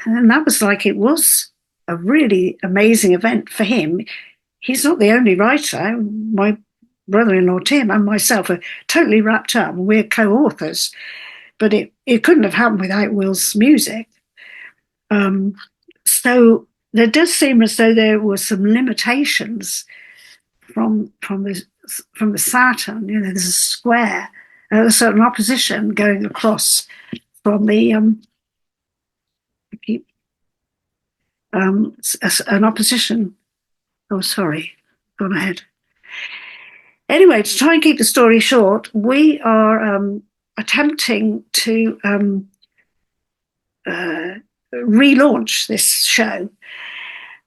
And that was it was a really amazing event for him. He's not the only writer. My brother-in-law Tim and myself are totally wrapped up. We're co-authors, but it couldn't have happened without Will's music. So there does seem as though there were some limitations from the Saturn. There's a square, a certain opposition going across from the an opposition. Oh, sorry, gone ahead. Anyway, to try and keep the story short, we are attempting to relaunch this show.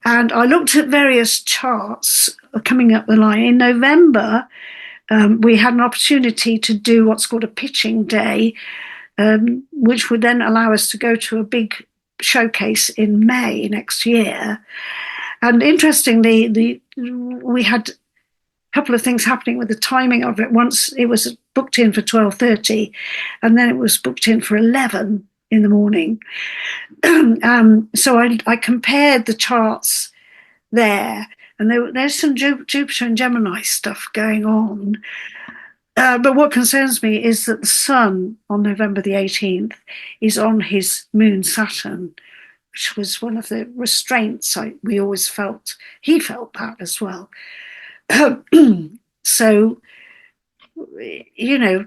And I looked at various charts coming up the line. In November, we had an opportunity to do what's called a pitching day, which would then allow us to go to a big showcase in May next year. And interestingly, we had a couple of things happening with the timing of it. Once it was booked in for 12:30, and then it was booked in for 11 in the morning. So I compared the charts there, and there's some Jupiter and Gemini stuff going on. But what concerns me is that the Sun on November the 18th is on his moon Saturn, which was one of the restraints we always felt. He felt that as well. So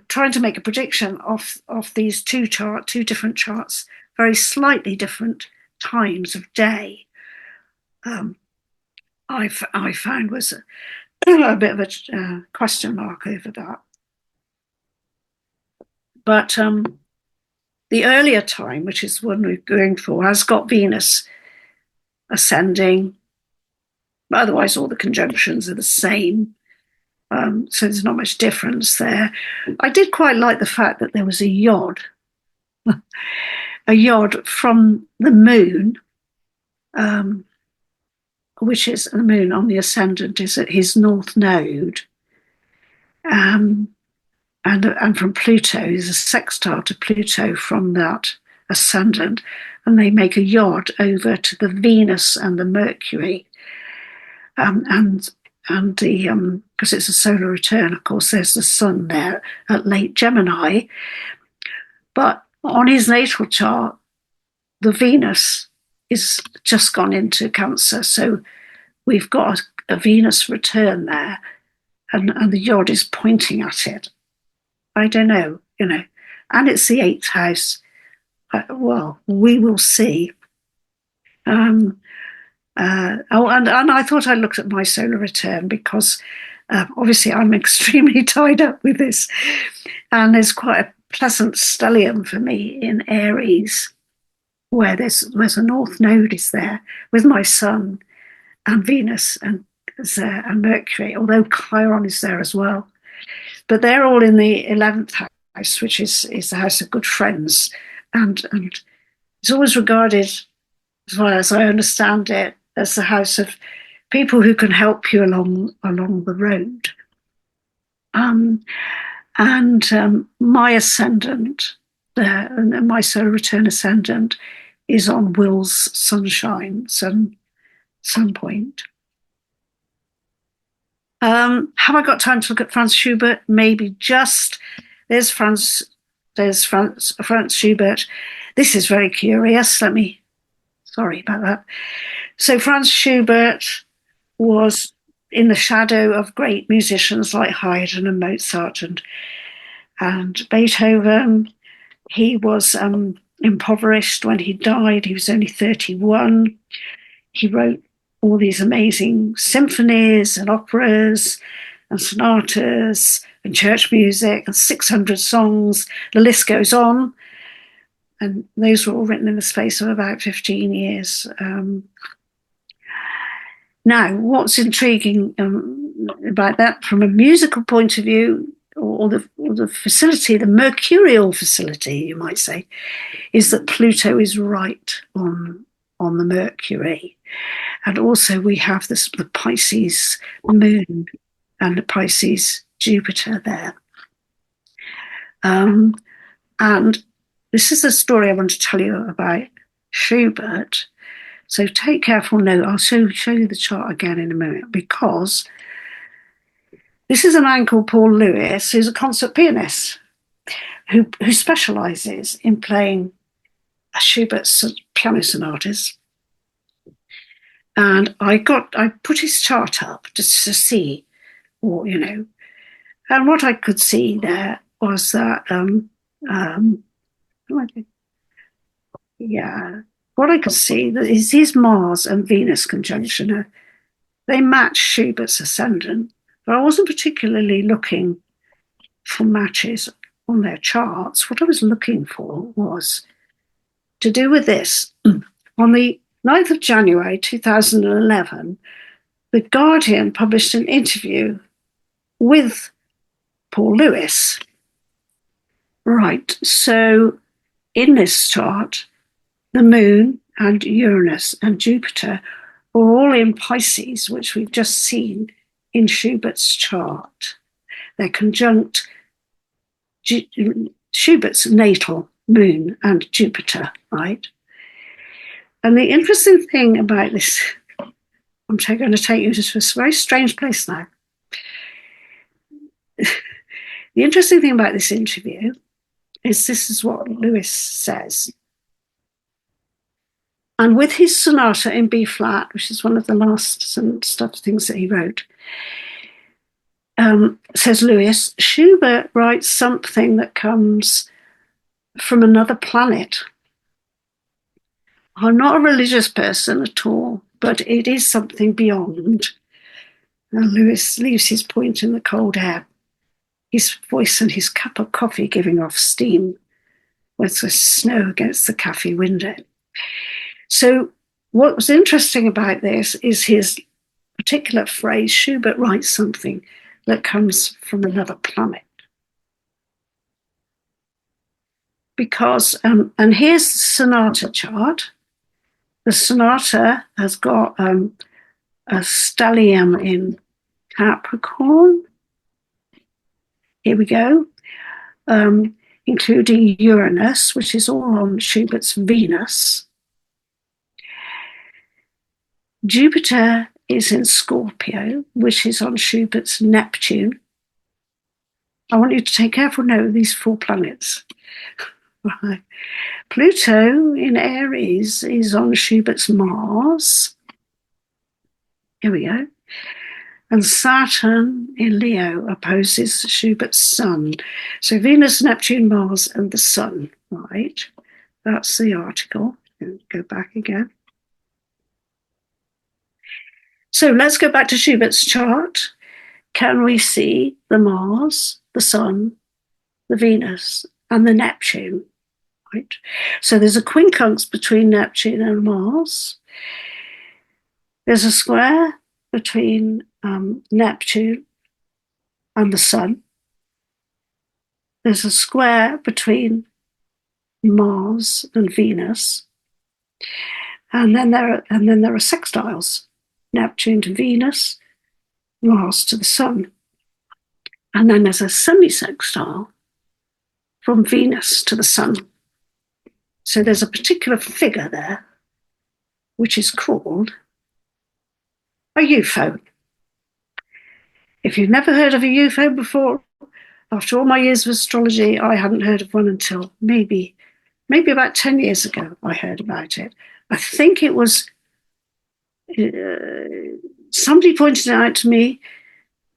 trying to make a prediction of these two different charts, very slightly different times of day, I found was a bit of a question mark over that. But the earlier time, which is one we're going for, has got Venus ascending. Otherwise, all the conjunctions are the same. So there's not much difference there. I did quite like the fact that there was a yod from the moon, which is the moon on the ascendant is at his north node. And from Pluto, there's a sextile to Pluto from that ascendant, and they make a yod over to the Venus and the Mercury. And the because it's a solar return, of course, there's the sun there at late Gemini. But on his natal chart, the Venus is just gone into Cancer. So we've got a Venus return there, and the yod is pointing at it. I don't know, and it's the 8th house. Well, we will see. And I thought I looked at my solar return because obviously I'm extremely tied up with this, and there's quite a pleasant stellium for me in Aries, where there's a north node is there with my sun and Venus and Mercury, although Chiron is there as well. But they're all in the 11th house, which is the house of good friends, and it's always regarded, as well as I understand it, as the house of people who can help you along the road. My ascendant, and my solar return ascendant, is on Will's sunshine, sun point. Have I got time to look at Franz Schubert? Maybe just. There's Franz Schubert. This is very curious. Sorry about that. So Franz Schubert was in the shadow of great musicians like Haydn and Mozart and Beethoven. He was impoverished when he died. He was only 31. He wrote all these amazing symphonies and operas and sonatas and church music and 600 songs. The list goes on. And those were all written in the space of about 15 years. Now, what's intriguing about that from a musical point of view, or the facility, the mercurial facility, you might say, is that Pluto is right on the Mercury. And also we have the Pisces moon and the Pisces Jupiter there. And this is the story I want to tell you about Schubert. So take careful note. I'll show you the chart again in a minute, because this is a man called Paul Lewis, who's a concert pianist who specialises in playing Schubert's piano sonatas. And I put his chart up just to see, and what I could see there was that, what I could see that is his Mars and Venus conjunction. They match Schubert's ascendant, but I wasn't particularly looking for matches on their charts. What I was looking for was to do with this. On the 9th of January 2011, The Guardian published an interview with Paul Lewis. Right, so in this chart, the moon and Uranus and Jupiter are all in Pisces, which we've just seen in Schubert's chart. They're conjunct Schubert's natal moon and Jupiter, right? And the interesting thing about this, I'm going to take you to a very strange place now. The interesting thing about this interview is this is what Lewis says. And with his sonata in B flat, which is one of the last things that he wrote, says Lewis, Schubert writes something that comes from another planet. I'm not a religious person at all, but it is something beyond. And Lewis leaves his point in the cold air, his voice and his cup of coffee giving off steam with the snow against the cafe window. So what was interesting about this is his particular phrase, Schubert writes something that comes from another planet. Because, and here's the sonata chart. The sonata has got a stellium in Capricorn. Here we go. Including Uranus, which is all on Schubert's Venus. Jupiter is in Scorpio, which is on Schubert's Neptune. I want you to take careful note of these 4 planets. Right. Pluto in Aries is on Schubert's Mars. Here we go. And Saturn in Leo opposes Schubert's Sun. So Venus, Neptune, Mars, and the Sun, right? That's the article. Go back again. So let's go back to Schubert's chart. Can we see the Mars, the Sun, the Venus, and the Neptune? Right. So there's a quincunx between Neptune and Mars. There's a square between Neptune and the Sun. There's a square between Mars and Venus. And then there are sextiles, Neptune to Venus, Mars to the Sun. And then there's a semisextile from Venus to the Sun. So there's a particular figure there, which is called a UFO. If you've never heard of a UFO before, after all my years of astrology, I hadn't heard of one until maybe about 10 years ago, I heard about it. I think it was, somebody pointed it out to me.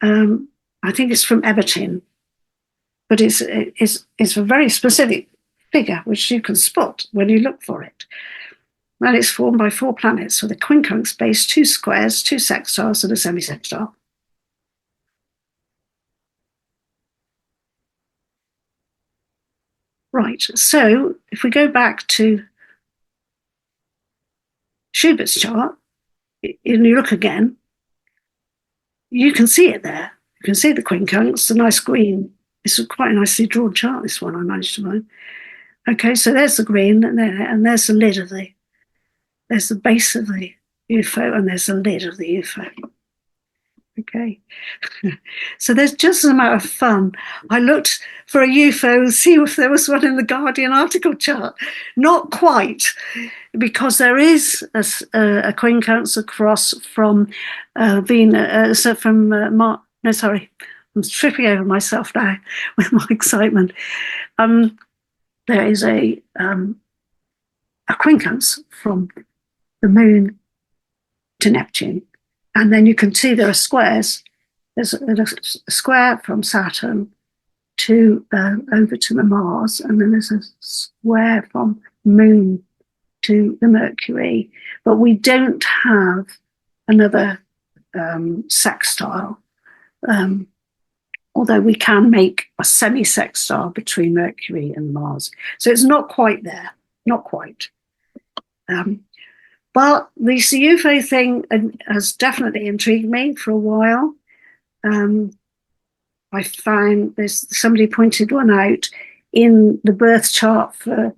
I think it's from Everton, but it's a very specific figure which you can spot when you look for it. And it's formed by 4 planets with a quincunx base, 2 squares, 2 sextiles, and a semisextile. Right, so if we go back to Schubert's chart, and you look again, you can see it there. You can see the quincunx, the nice green. This is quite a nicely drawn chart, this one I managed to find. Okay, so there's the green, and there's the lid of there's the base of the UFO, and there's the lid of the UFO. Okay, so there's just a matter of fun. I looked for a UFO and see if there was one in the Guardian article chart. Not quite, because there is a quincunx across from Venus, no, sorry, I'm tripping over myself now with my excitement. There is a quincunx from the Moon to Neptune. And then you can see there are squares. There's a square from Saturn to over to the Mars, and then there's a square from Moon to the Mercury. But we don't have another sextile, although we can make a semi-sextile between Mercury and Mars. So it's not quite there, not quite. But this UFO thing has definitely intrigued me for a while. I found somebody pointed one out in the birth chart for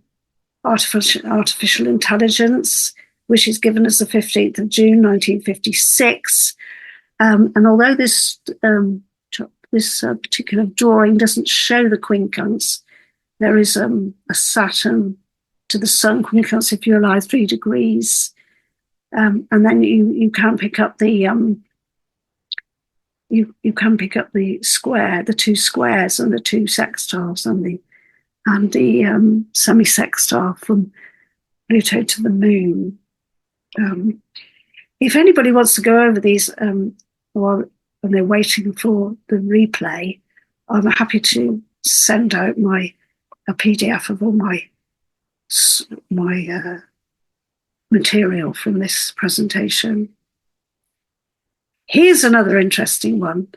artificial intelligence, which is given as the 15th of June, 1956. And although this particular drawing doesn't show the quincunx, there is a Saturn to the Sun quincunx if you allow 3 degrees. And then you can pick up the you can pick up the square, the 2 squares, and the 2 sextiles, and the semi-sextile from Pluto to the Moon. If anybody wants to go over these, or and they're waiting for the replay, I'm happy to send out a PDF of all my material from this presentation. Here's another interesting one.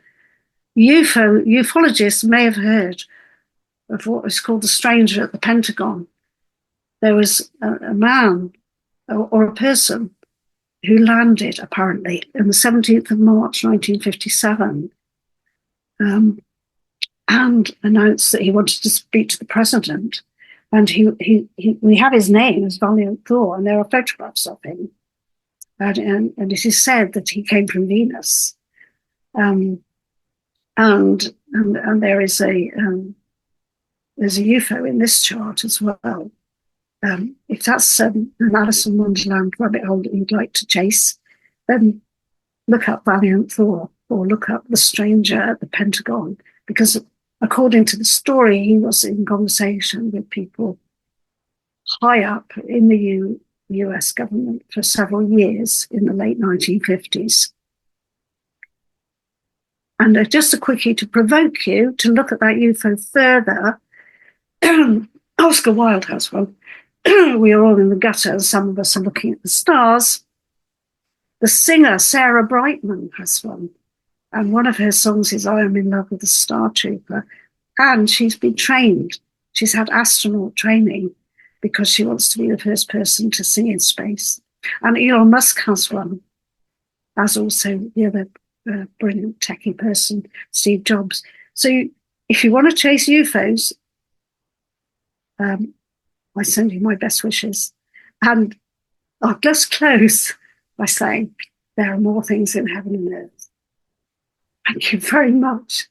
Ufologists may have heard of what was called the stranger at the Pentagon. There was a man or a person who landed, apparently, on the 17th of March, 1957, and announced that he wanted to speak to the president. And we have his name as Valiant Thor, and there are photographs of him. And it is said that he came from Venus. And there is there's a UFO in this chart as well. If that's an Alice in Wonderland rabbit hole that you'd like to chase, then look up Valiant Thor or look up the stranger at the Pentagon, because according to the story, he was in conversation with people high up in the US government for several years in the late 1950s. And just a quickie to provoke you to look at that UFO further. Oscar Wilde has one. We are all in the gutter, and some of us are looking at the stars. The singer Sarah Brightman has one, and one of her songs is I Am in Love with a Star Trooper, and she's been trained. She's had astronaut training because she wants to be the first person to sing in space. And Elon Musk has one, as also the other brilliant techie person, Steve Jobs. So if you want to chase UFOs, I send you my best wishes. And I'll just close by saying there are more things in heaven and earth. Thank you very much.